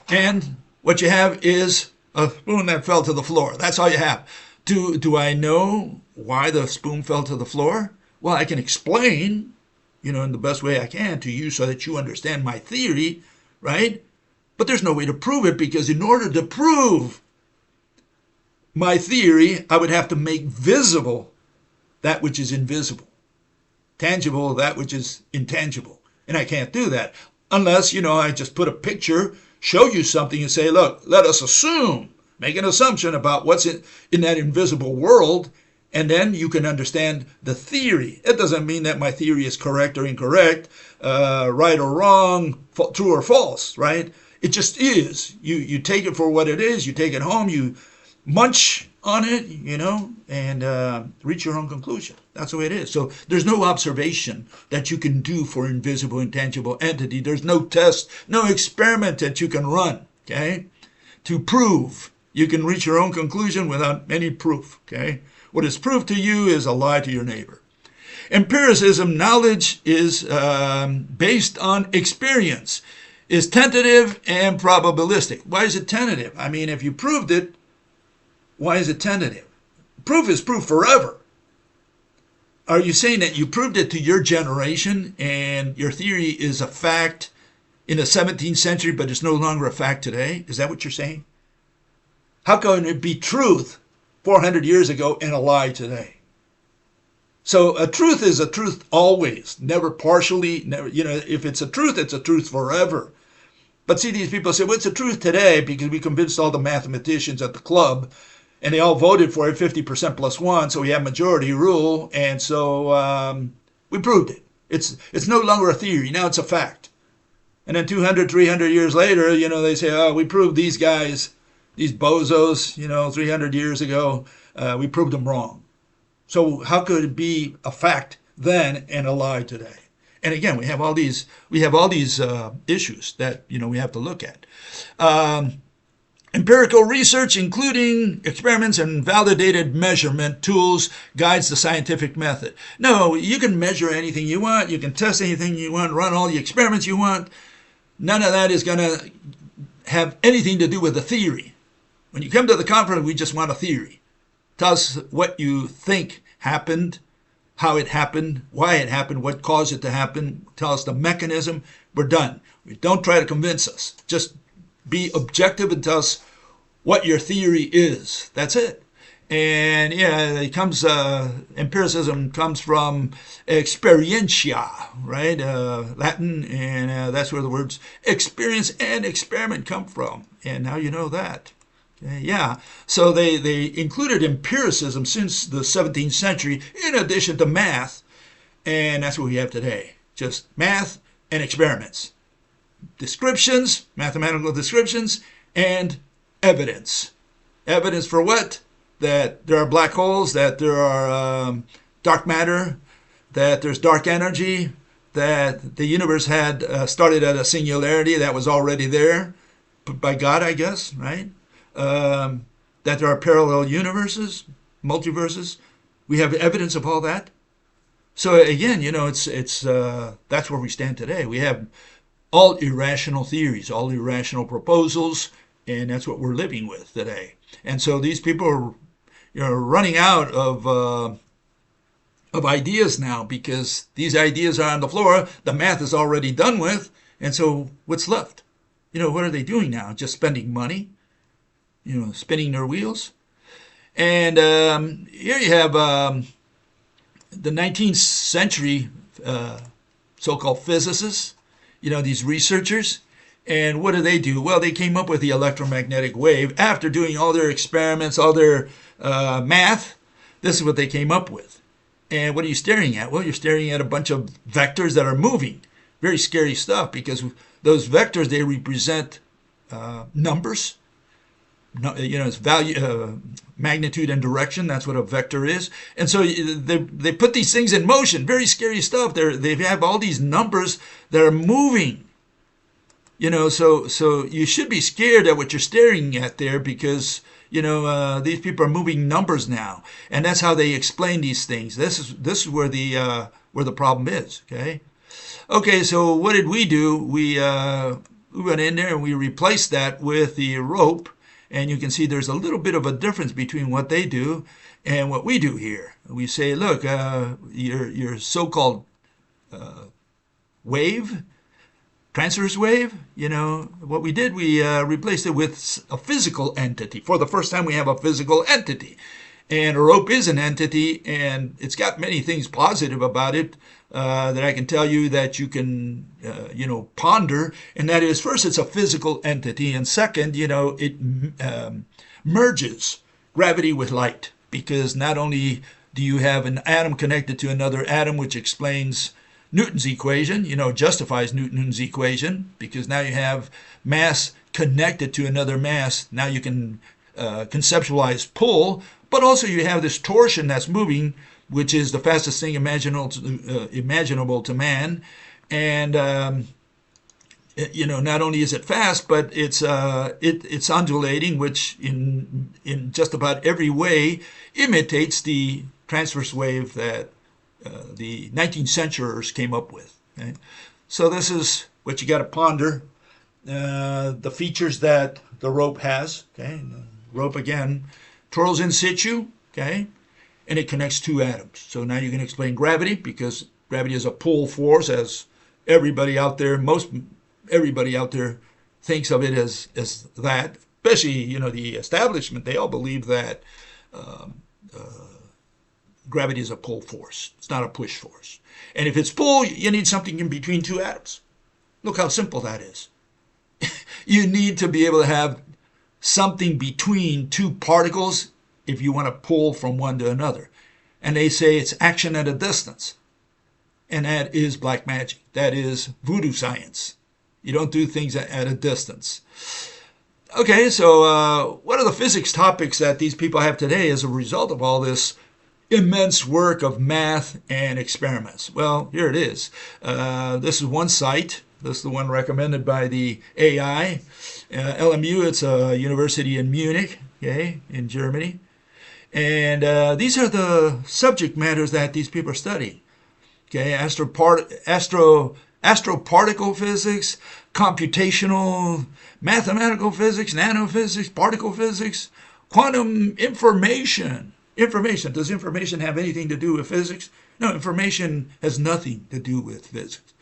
and what you have is a spoon that fell to the floor. That's all you have. Do I know why the spoon fell to the floor? Well, I can explain, in the best way I can to you so that you understand my theory, right? But there's no way to prove it, because in order to prove my theory, I would have to make visible that which is invisible, tangible that which is intangible. And I can't do that unless, I just put a picture, show you something and say, look, let us assume, make an assumption about what's in that invisible world, and then you can understand the theory. It doesn't mean that my theory is correct or incorrect, right or wrong, true or false, right? It just is. You take it for what it is, you take it home, you munch on it, and reach your own conclusion. That's the way it is. So there's no observation that you can do for invisible, intangible entity. There's no test, no experiment that you can run, okay, to prove. You can reach your own conclusion without any proof, okay? What is proved to you is a lie to your neighbor. Empiricism, knowledge is based on experience, is tentative and probabilistic. Why is it tentative? I mean, if you proved it, why is it tentative? Proof is proof forever. Are you saying that you proved it to your generation and your theory is a fact in the 17th century, but it's no longer a fact today? Is that what you're saying? How can it be truth 400 years ago and a lie today? So a truth is a truth always, never partially, never, if it's a truth forever. But see, these people say, well, it's a truth today because we convinced all the mathematicians at the club and they all voted for it 50% plus one, so we have majority rule, and so we proved it. It's no longer a theory, now it's a fact. And then 200, 300 years later, they say, oh, we proved these guys, these bozos, 300 years ago, we proved them wrong. So how could it be a fact then and a lie today? And again, we have all these issues that we have to look at. Empirical research, including experiments and validated measurement tools, guides the scientific method. No, you can measure anything you want, you can test anything you want, run all the experiments you want. None of that is going to have anything to do with the theory. When you come to the conference, we just want a theory. Tell us what you think happened, how it happened, why it happened, what caused it to happen. Tell us the mechanism. We're done. Don't try to convince us. Just be objective and tell us what your theory is. That's it. And empiricism comes from experientia, right? Latin, and that's where the words experience and experiment come from. And now you know that. Yeah, so they included empiricism since the 17th century in addition to math, and that's what we have today. Just math and experiments. Descriptions, mathematical descriptions, and evidence. Evidence for what? That there are black holes, that there are dark matter, that there's dark energy, that the universe had started at a singularity that was already there, by God, I guess, right? That there are parallel universes, multiverses. We have evidence of all that. So again, it's that's where we stand today. We have all irrational theories, all irrational proposals, and that's what we're living with today. And so these people are running out of ideas now because these ideas are on the floor. The math is already done with, and so what's left? What are they doing now? Just spending money? Spinning their wheels. And here you have the 19th century so-called physicists, these researchers. And what do? Well, they came up with the electromagnetic wave after doing all their experiments, all their math. This is what they came up with. And what are you staring at? Well, you're staring at a bunch of vectors that are moving. Very scary stuff, because those vectors, they represent numbers. No, it's value, magnitude and direction. That's what a vector is. And so they put these things in motion. Very scary stuff. They have all these numbers that are moving. So you should be scared at what you're staring at there, because these people are moving numbers now, and that's how they explain these things. This is where the problem is. Okay. So what did we do? We went in there and we replaced that with the rope. And you can see there's a little bit of a difference between what they do and what we do here. We say, look, your so-called wave, transverse wave, what we did, we replaced it with a physical entity. For the first time, we have a physical entity. And a rope is an entity, and it's got many things positive about it that I can tell you that you can, ponder. And that is, first, it's a physical entity. And second, it merges gravity with light. Because not only do you have an atom connected to another atom, which explains Newton's equation, justifies Newton's equation, because now you have mass connected to another mass. Now you can conceptualize pull, but also you have this torsion that's moving, which is the fastest thing imaginable to man. And not only is it fast, but it's undulating, which in just about every way imitates the transverse wave that the 19th centurists came up with. Okay? So this is what you got to ponder. The features that the rope has. Okay, and the rope again twirls in situ. Okay, and it connects two atoms. So now you can explain gravity, because gravity is a pull force, as everybody out there thinks of it as that. Especially the establishment, they all believe that gravity is a pull force. It's not a push force. And if it's pull, you need something in between two atoms. Look how simple that is. You need to be able to have something between two particles if you want to pull from one to another. And they say it's action at a distance. And that is black magic. That is voodoo science. You don't do things at a distance. Okay, so what are the physics topics that these people have today as a result of all this immense work of math and experiments? Well, here it is. This is one site. This is the one recommended by the AI. LMU, it's a university in Munich, okay, in Germany. And these are the subject matters that these people are studying. Okay, astroparticle physics, computational mathematical physics, nanophysics, particle physics, quantum information. Information. Does information have anything to do with physics? No, information has nothing to do with physics.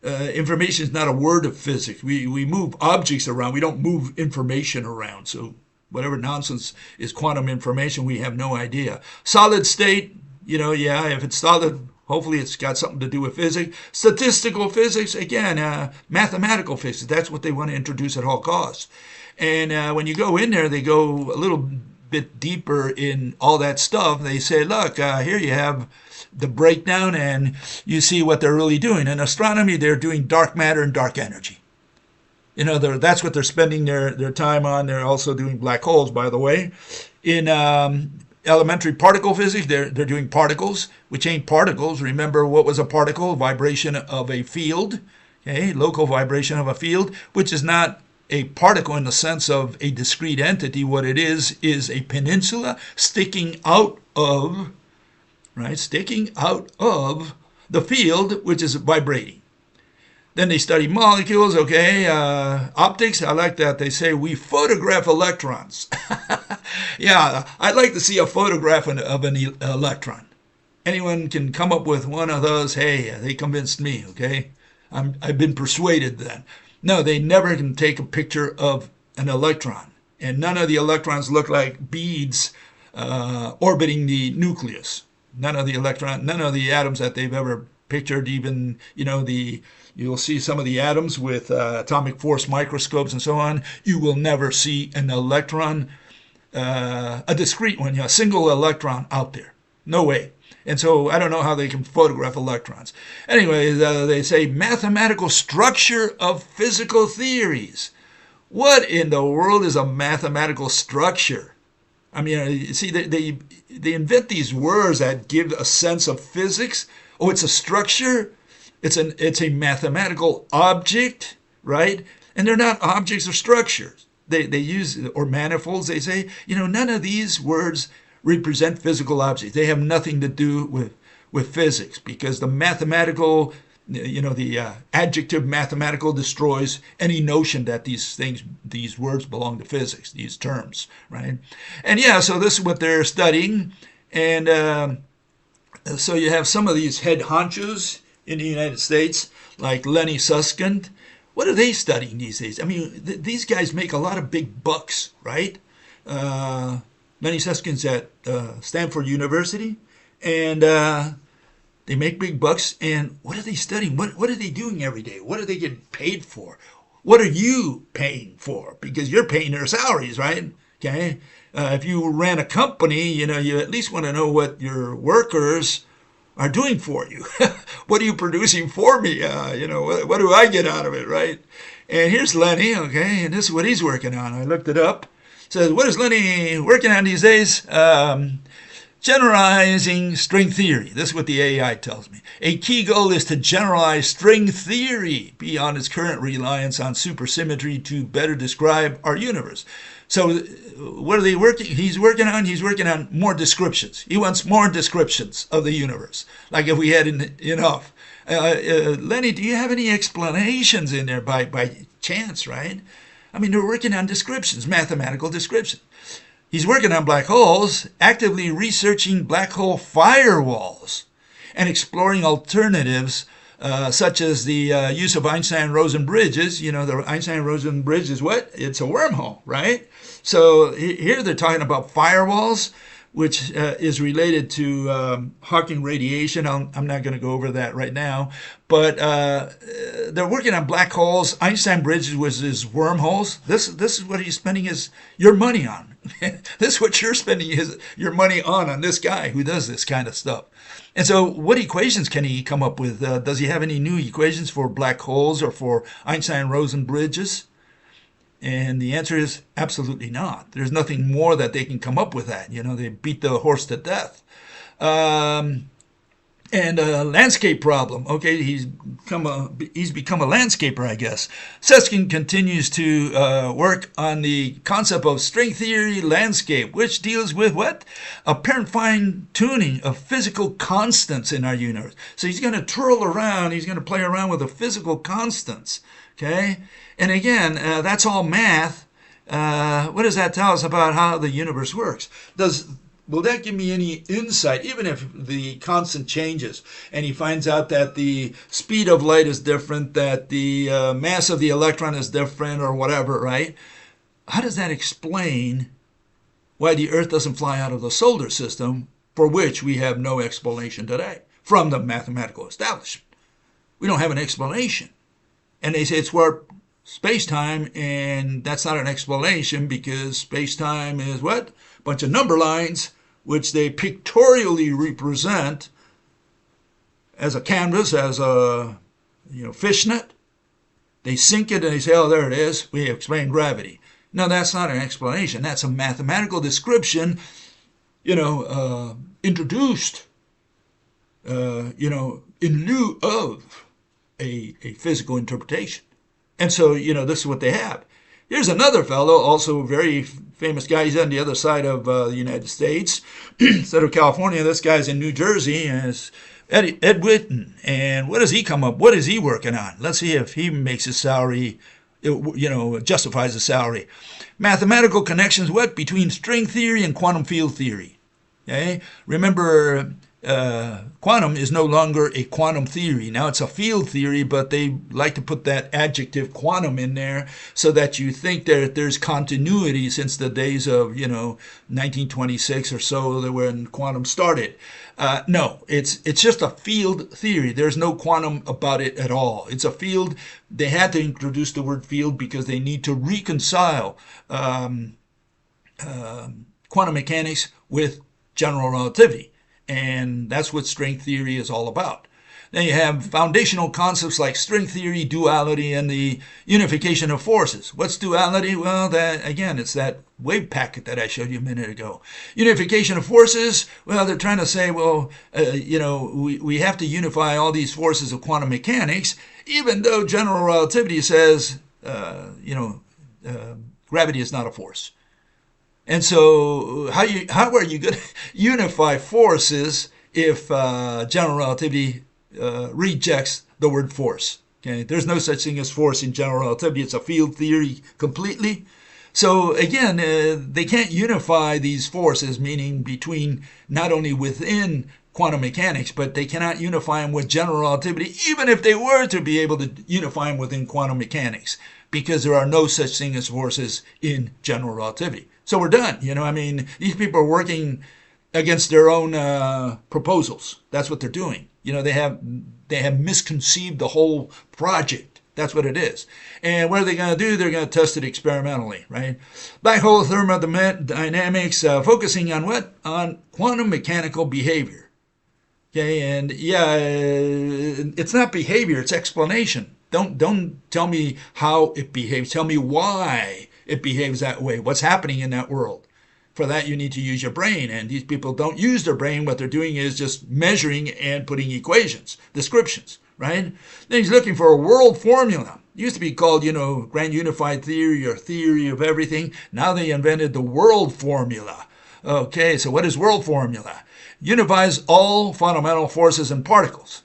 Information is not a word of physics. We move objects around. We don't move information around. So whatever nonsense is quantum information, we have no idea. Solid state, if it's solid, hopefully it's got something to do with physics. Statistical physics, again, mathematical physics. That's what they want to introduce at all costs. And when you go in there, they go a little bit deeper in all that stuff. They say, look, here you have the breakdown, and you see what they're really doing. In astronomy, they're doing dark matter and dark energy. That's what they're spending their time on. They're also doing black holes, by the way. In elementary particle physics, they're doing particles, which ain't particles. Remember what was a particle? Vibration of a field, okay? Local vibration of a field, which is not a particle in the sense of a discrete entity. What it is a peninsula sticking out of the field, which is vibrating. Then they study molecules, okay, optics. I like that. They say we photograph electrons. Yeah, I'd like to see a photograph of an electron. Anyone can come up with one of those. Hey, they convinced me, okay? I've been persuaded then. No, they never can take a picture of an electron. And none of the electrons look like beads orbiting the nucleus. None of the atoms that they've ever pictured, even, you'll see some of the atoms with atomic force microscopes and so on. You will never see an electron a discrete one, a single electron out there. No way. And so I don't know how they can photograph electrons. Anyway, they say mathematical structure of physical theories. What in the world is a mathematical structure? I mean, you see, they invent these words that give a sense of physics. Oh, it's a structure. It's a mathematical object, right? And they're not objects or structures. They use, or manifolds, they say. None of these words represent physical objects. They have nothing to do with physics, because the mathematical, the adjective mathematical destroys any notion that these words belong to physics, these terms, right? And yeah, so this is what they're studying. And so you have some of these head honchos in the United States, like Lenny Susskind. What are they studying these days? I mean, these guys make a lot of big bucks, right? Lenny Suskind's at Stanford University, and they make big bucks. And what are they studying? What are they doing every day? What are they getting paid for? What are you paying for? Because you're paying their salaries, right? Okay. If you ran a company, you at least want to know what your workers are doing for you. What are you producing for me? What do I get out of it, right? And here's Lenny, okay, and this is what he's working on. I looked it up. It says, what is Lenny working on these days? Generalizing string theory. This is what the AI tells me. A key goal is to generalize string theory beyond its current reliance on supersymmetry to better describe our universe. So what are they working? He's working on more descriptions. He wants more descriptions of the universe. Like if we had enough. Lenny, do you have any explanations in there by chance, right? I mean, they're working on descriptions, mathematical descriptions. He's working on black holes, actively researching black hole firewalls, and exploring alternatives such as the use of Einstein-Rosen bridges. The Einstein-Rosen bridge is what? It's a wormhole, right? So here they're talking about firewalls, which is related to Hawking radiation. I'm not going to go over that right now. But they're working on black holes. Einstein bridges was his wormholes. This is what he's spending your money on. This is what you're spending your money on this guy who does this kind of stuff. And so what equations can he come up with? Does he have any new equations for black holes or for Einstein-Rosen bridges? And the answer is absolutely not. There's nothing more that they can come up with that. They beat the horse to death. And a landscape problem. Okay, he's become a landscaper, I guess. Susskind continues to work on the concept of string theory landscape, which deals with what? Apparent fine-tuning of physical constants in our universe. So he's going to twirl around. He's going to play around with the physical constants. Okay, and again, that's all math. What does that tell us about how the universe works? Will that give me any insight, even if the constant changes and he finds out that the speed of light is different, that the mass of the electron is different or whatever, right? How does that explain why the Earth doesn't fly out of the solar system, for which we have no explanation today from the mathematical establishment? We don't have an explanation. And they say it's warped space-time, and that's not an explanation because space-time is what? A bunch of number lines, which they pictorially represent as a canvas, as a fishnet. They sink it and they say, oh, there it is. We explain gravity. No, that's not an explanation. That's a mathematical description, introduced, in lieu of a physical interpretation. And so, this is what they have. Here's another fellow, also a very famous guy. He's on the other side of the United States, instead of California. This guy's in New Jersey, and it's Ed Whitten. And what does he come up? What is he working on? Let's see if he makes his salary, justifies the salary. Mathematical connections, what? Between string theory and quantum field theory. Okay? Remember, quantum is no longer a quantum theory. Now it's a field theory, but they like to put that adjective quantum in there so that you think that there's continuity since the days of, 1926 or so, when quantum started. No, it's just a field theory. There's no quantum about it at all. It's a field. They had to introduce the word field because they need to reconcile quantum mechanics with general relativity. And that's what string theory is all about. Then you have foundational concepts like string theory, duality, and the unification of forces. What's duality? Well, it's that wave packet that I showed you a minute ago. Unification of forces, well, they're trying to say, we have to unify all these forces of quantum mechanics, even though general relativity says, gravity is not a force. And so how are you going to unify forces if general relativity rejects the word force? Okay, there's no such thing as force in general relativity. It's a field theory completely. So again, they can't unify these forces, meaning between not only within quantum mechanics, but they cannot unify them with general relativity, even if they were to be able to unify them within quantum mechanics, because there are no such thing as forces in general relativity. So we're done. These people are working against their own proposals. That's what they're doing. They have misconceived the whole project. That's what it is. And what are they going to do? They're going to test it experimentally, right? Black hole thermodynamics, focusing on what? On quantum mechanical behavior. Okay, and it's not behavior, it's explanation. Don't tell me how it behaves. Tell me why it behaves that way. What's happening in that world? For that, you need to use your brain. And these people don't use their brain. What they're doing is just measuring and putting equations, descriptions, right? Then he's looking for a world formula. It used to be called, grand unified theory or theory of everything. Now they invented the world formula. Okay, so what is world formula? Unifies all fundamental forces and particles.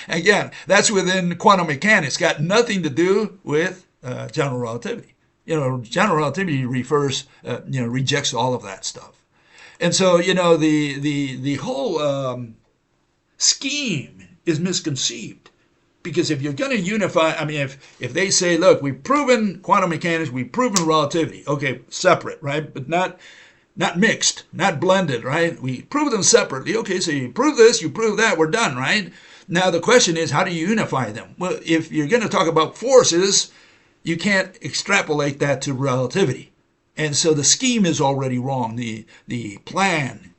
Again, that's within quantum mechanics. Got nothing to do with general relativity. General relativity rejects all of that stuff. And so, the whole scheme is misconceived. Because if you're going to unify, if they say, look, we've proven quantum mechanics, we've proven relativity, okay, separate, right? But not mixed, not blended, right? We prove them separately. Okay, so you prove this, you prove that, we're done, right? Now the question is, how do you unify them? Well, if you're going to talk about forces, you can't extrapolate that to relativity. And so the scheme is already wrong, the plan,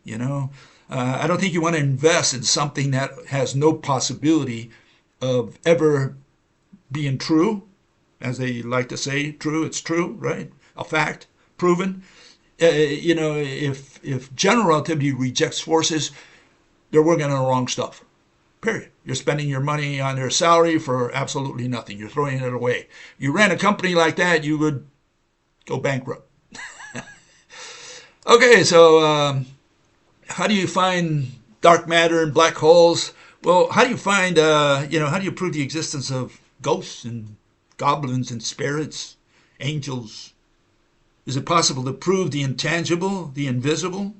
I don't think you want to invest in something that has no possibility of ever being true. As they like to say, true, it's true, right? A fact, proven. If general relativity rejects forces, they're working on the wrong stuff. Period. You're spending your money on their salary for absolutely nothing. You're throwing it away. You ran a company like that, you would go bankrupt. Okay, so how do you find dark matter and black holes? Well, how do you find, how do you prove the existence of ghosts and goblins and spirits, angels? Is it possible to prove the intangible, the invisible?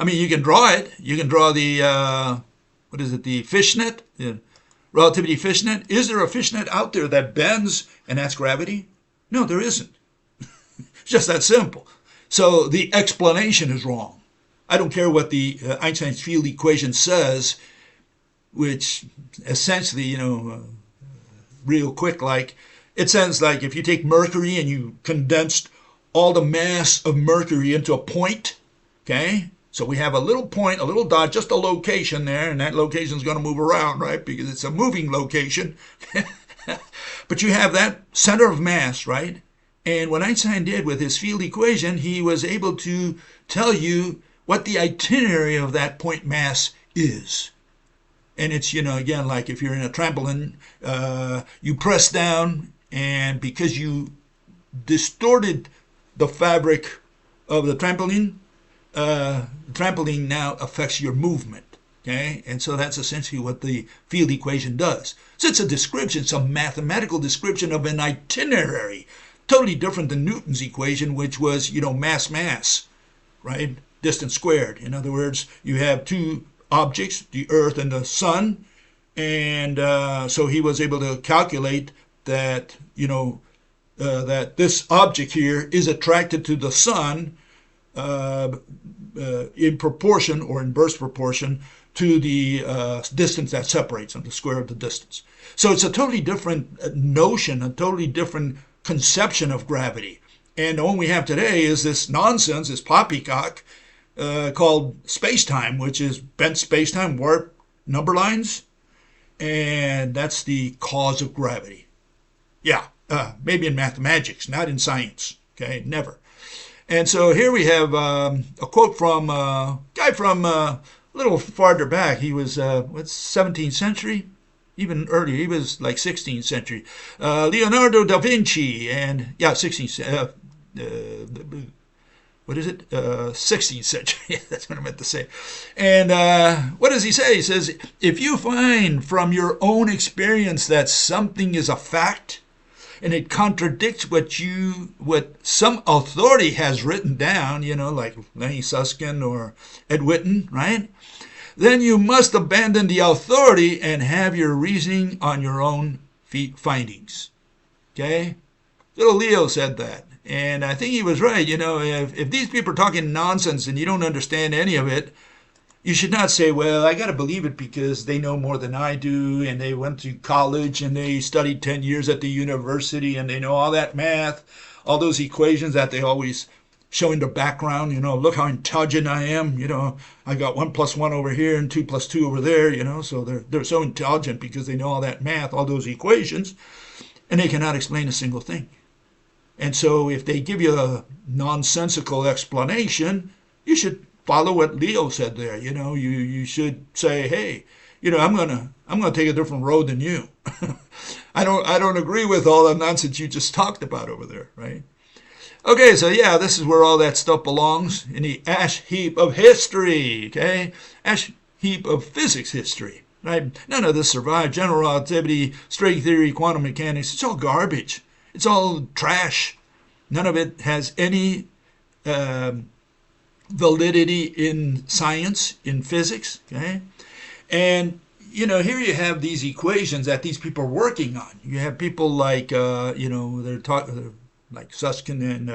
You can draw it. You can draw the, the fishnet, the relativity fishnet. Is there a fishnet out there that bends and that's gravity? No, there isn't. It's just that simple. So the explanation is wrong. I don't care what the Einstein's field equation says, which essentially, real quick, it says if you take mercury and you condensed all the mass of mercury into a point, okay? So we have a little point, a little dot, just a location there, and that location is going to move around, right? Because it's a moving location. But you have that center of mass, right? And what Einstein did with his field equation, he was able to tell you what the itinerary of that point mass is. And it's, again, like if you're in a trampoline, you press down, and because you distorted the fabric of the trampoline now affects your movement, okay? And so that's essentially what the field equation does. So it's a description, it's a mathematical description of an itinerary, totally different than Newton's equation, which was, mass, right? Distance squared. In other words, you have two objects, the Earth and the Sun, and so he was able to calculate that, that this object here is attracted to the Sun in proportion or inverse proportion to the distance that separates them, the square of the distance. So it's a totally different notion, a totally different conception of gravity. And the one we have today is this nonsense, this poppycock called space-time, which is bent space-time, warp number lines, and that's the cause of gravity. Yeah, maybe in mathematics, not in science. Okay, never. And so here we have a quote from a guy from a little farther back. He was, 17th century? Even earlier. He was like 16th century. Leonardo da Vinci, and, yeah, 16th, what is it? 16th century. That's what I meant to say. And what does he say? He says, if you find from your own experience that something is a fact, and it contradicts what some authority has written down, like Lenny Susskind or Ed Witten, right? Then you must abandon the authority and have your reasoning on your own findings. Okay? Little Leo said that. And I think he was right. If these people are talking nonsense and you don't understand any of it, you should not say, well, I got to believe it because they know more than I do, and they went to college and they studied 10 years at the university and they know all that math, all those equations that they always show in the background. Look how intelligent I am. I got 1 + 1 over here and 2 + 2 over there. So they're so intelligent because they know all that math, all those equations, and they cannot explain a single thing. And so if they give you a nonsensical explanation, you should follow what Leo said there. You should say, hey, I'm gonna take a different road than you. I don't agree with all the nonsense you just talked about over there, right? Okay, so yeah, this is where all that stuff belongs, in the ash heap of history. Okay, ash heap of physics history. Right? None of this survived. General relativity, string theory, quantum mechanics. It's all garbage. It's all trash. None of it has any validity in science, in physics. Okay, and here you have these equations that these people are working on. You have people like they're talking like Susskind and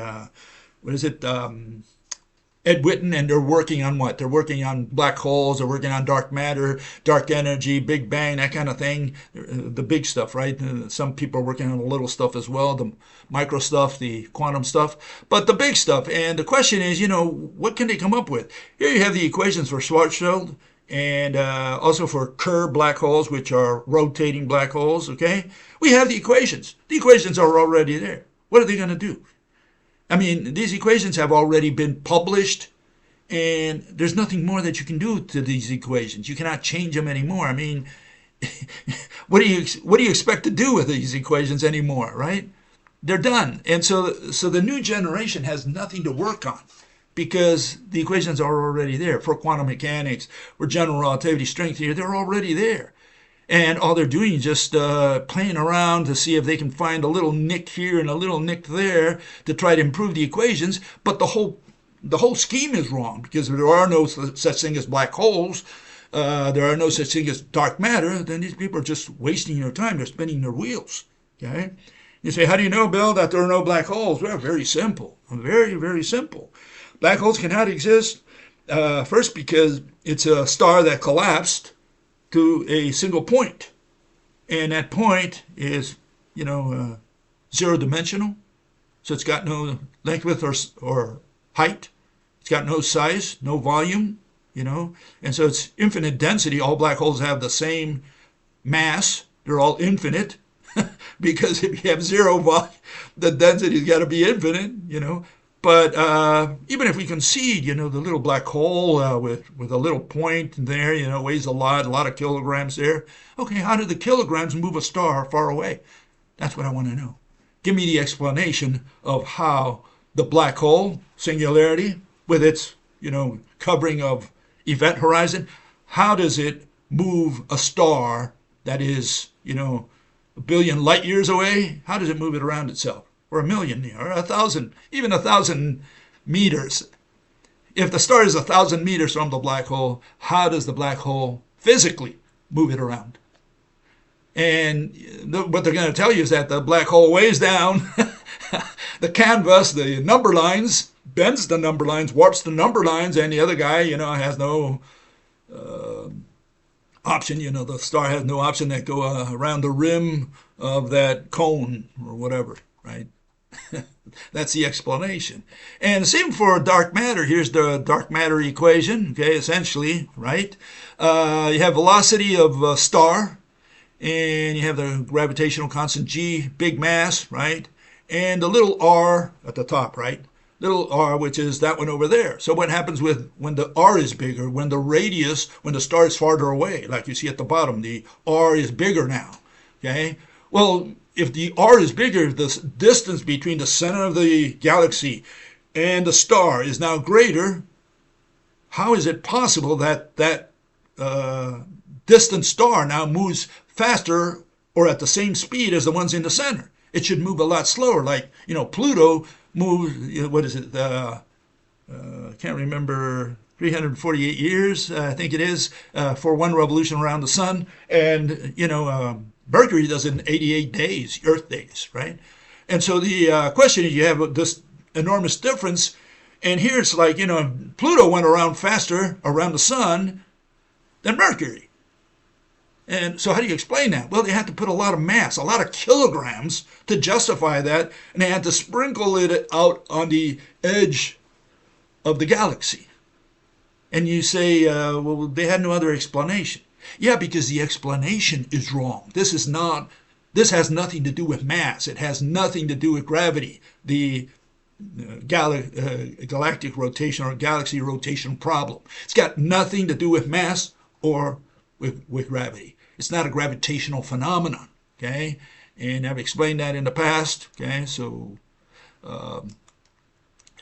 Ed Witten, and they're working on what? They're working on black holes, they're working on dark matter, dark energy, Big Bang, that kind of thing. The big stuff, right? Some people are working on the little stuff as well, the micro stuff, the quantum stuff, but the big stuff. And the question is, what can they come up with? Here you have the equations for Schwarzschild and also for Kerr black holes, which are rotating black holes, okay? We have the equations. The equations are already there. What are they going to do? I mean, these equations have already been published, and there's nothing more that you can do to these equations. You cannot change them anymore. I mean, what do you expect to do with these equations anymore, right? They're done. And so the new generation has nothing to work on because the equations are already there. For quantum mechanics, for general relativity, string theory, they're already there. And all they're doing is just playing around to see if they can find a little nick here and a little nick there to try to improve the equations. But the whole scheme is wrong because there are no such thing as black holes. There are no such thing as dark matter. Then these people are just wasting their time. They're spinning their wheels. Okay? You say, how do you know, Bill, that there are no black holes? Well, very simple. Very, very simple. Black holes cannot exist, first because it's a star that collapsed to a single point, and that point is, zero dimensional, so it's got no length, width, or height. It's got no size, no volume, and so it's infinite density. All black holes have the same mass. They're all infinite, because if you have zero volume, the density's got to be infinite, But even if we concede, the little black hole with a little point there, weighs a lot of kilograms there. Okay, how do the kilograms move a star far away? That's what I want to know. Give me the explanation of how the black hole, singularity, with its, covering of event horizon, how does it move a star that is, a billion light years away? How does it move it around itself? Or 1,000,000, or 1,000, even 1,000 meters. If the star is 1,000 meters from the black hole, how does the black hole physically move it around? And what they're going to tell you is that the black hole weighs down the canvas, the number lines, bends the number lines, warps the number lines, and the other guy, has no option. The star has no option that go around the rim of that cone or whatever, right? That's the explanation. And same for dark matter. Here's the dark matter equation, okay, essentially, right? You have velocity of a star, and you have the gravitational constant G, big mass, right? And the little r at the top, right? Little r, which is that one over there. So what happens with when the r is bigger, when the radius, when the star is farther away, like you see at the bottom, the r is bigger now, okay? Well, if the r is bigger, the distance between the center of the galaxy and the star is now greater, how is it possible that that distant star now moves faster or at the same speed as the ones in the center? It should move a lot slower. Like, Pluto moves, what is it? I can't remember, 348 years, I think it is, for one revolution around the sun. And, Mercury does it in 88 days, Earth days, right? And so the question is, you have this enormous difference. And here it's like, Pluto went around faster around the sun than Mercury. And so how do you explain that? Well, they had to put a lot of mass, a lot of kilograms to justify that, and they had to sprinkle it out on the edge of the galaxy. And you say, well, they had no other explanation. Yeah, because the explanation is wrong. This has nothing to do with mass. It has nothing to do with gravity, the galactic rotation or galaxy rotation problem. It's got nothing to do with mass or with gravity. It's not a gravitational phenomenon, okay? And I've explained that in the past, okay? So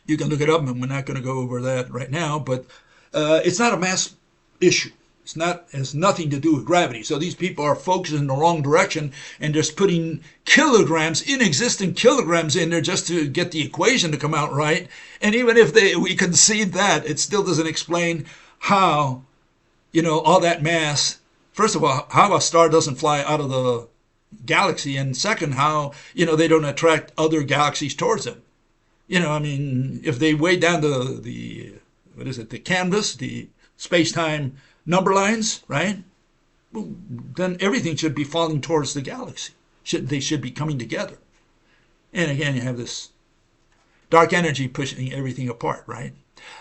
you can look it up, and we're not going to go over that right now, but it's not a mass issue. It has nothing to do with gravity. So these people are focused in the wrong direction and just putting kilograms, inexistent kilograms in there just to get the equation to come out right. And even if we concede that, it still doesn't explain how, all that mass, first of all, how a star doesn't fly out of the galaxy, and second, how, they don't attract other galaxies towards them. If they weigh down the canvas, the space-time number lines, right? Well, then everything should be falling towards the galaxy. They should be coming together. And again, you have this dark energy pushing everything apart, right?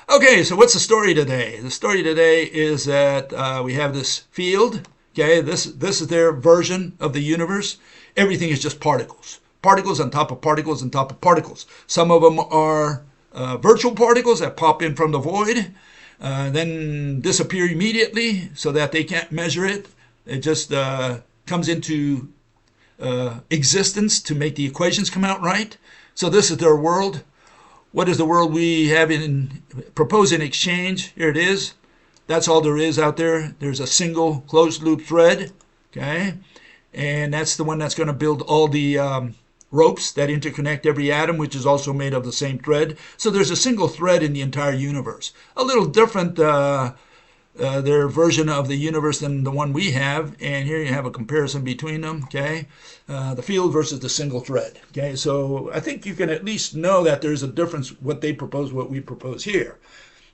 Okay, so what's the story today? The story today is that we have this field. Okay, this is their version of the universe. Everything is just particles. Particles on top of particles on top of particles. Some of them are virtual particles that pop in from the void, then disappear immediately so that they can't measure it. It just comes into existence to make the equations come out right. So this is their world. What is the world we have propose in exchange? Here it is. That's all there is out there. There's a single closed loop thread, okay? And that's the one that's going to build all the ropes that interconnect every atom, which is also made of the same thread. So there's a single thread in the entire universe. A little different, their version of the universe than the one we have. And here you have a comparison between them, okay? The field versus the single thread, okay? So I think you can at least know that there's a difference what they propose, what we propose here.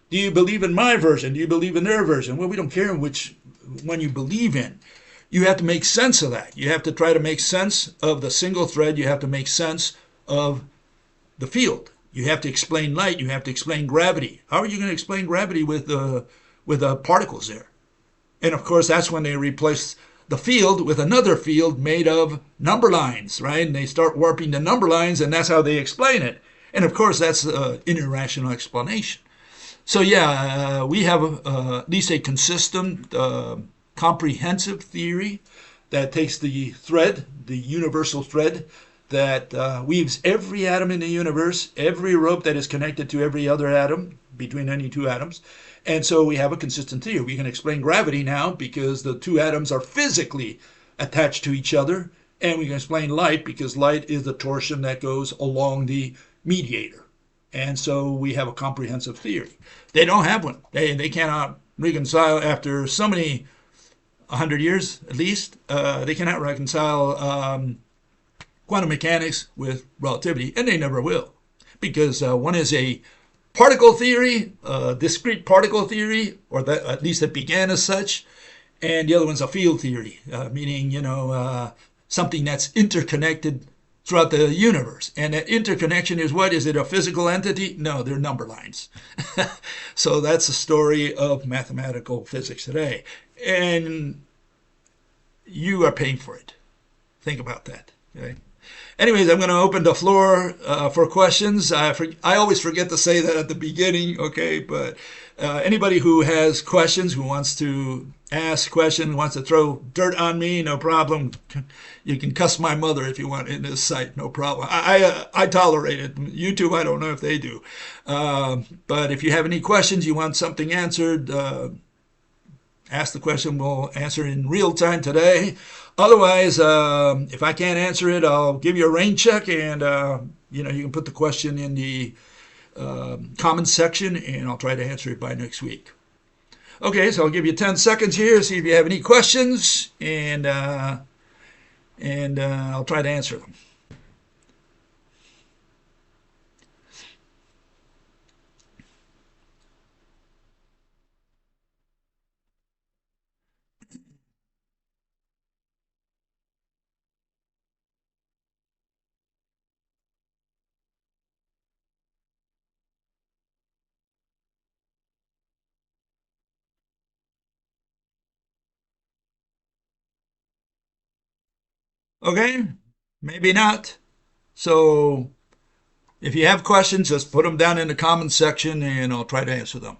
Do you believe in my version? Do you believe in their version? Well, we don't care which one you believe in. You have to make sense of that. You have to try to make sense of the single thread. You have to make sense of the field. You have to explain light. You have to explain gravity. How are you going to explain gravity with particles there? And of course, that's when they replace the field with another field made of number lines, right? And they start warping the number lines, and that's how they explain it. And of course, that's an irrational explanation. So yeah, we have at least a consistent, comprehensive theory that takes the thread, the universal thread, that weaves every atom in the universe, every rope that is connected to every other atom between any two atoms. And so we have a consistent theory. We can explain gravity now because the two atoms are physically attached to each other. And we can explain light because light is the torsion that goes along the mediator. And so we have a comprehensive theory. They don't have one. They cannot reconcile after so many 100 years at least. They cannot reconcile quantum mechanics with relativity, and they never will. Because one is a particle theory, discrete particle theory, or that, at least it began as such, and the other one's a field theory, meaning, something that's interconnected throughout the universe. And that interconnection is what? Is it a physical entity? No, they're number lines. So that's the story of mathematical physics today. And you are paying for it. Think about that. Okay. Anyways, I'm going to open the floor for questions. I always forget to say that at the beginning, okay? But anybody who has questions, who wants to ask questions, wants to throw dirt on me, no problem. You can cuss my mother if you want in this site, no problem. I tolerate it. YouTube, I don't know if they do. But if you have any questions, you want something answered, ask the question. We'll answer in real time today. Otherwise, if I can't answer it, I'll give you a rain check, and you can put the question in the comments section, and I'll try to answer it by next week. Okay, so I'll give you 10 seconds here, see if you have any questions, and I'll try to answer them. Okay, maybe not. So if you have questions, just put them down in the comments section, and I'll try to answer them.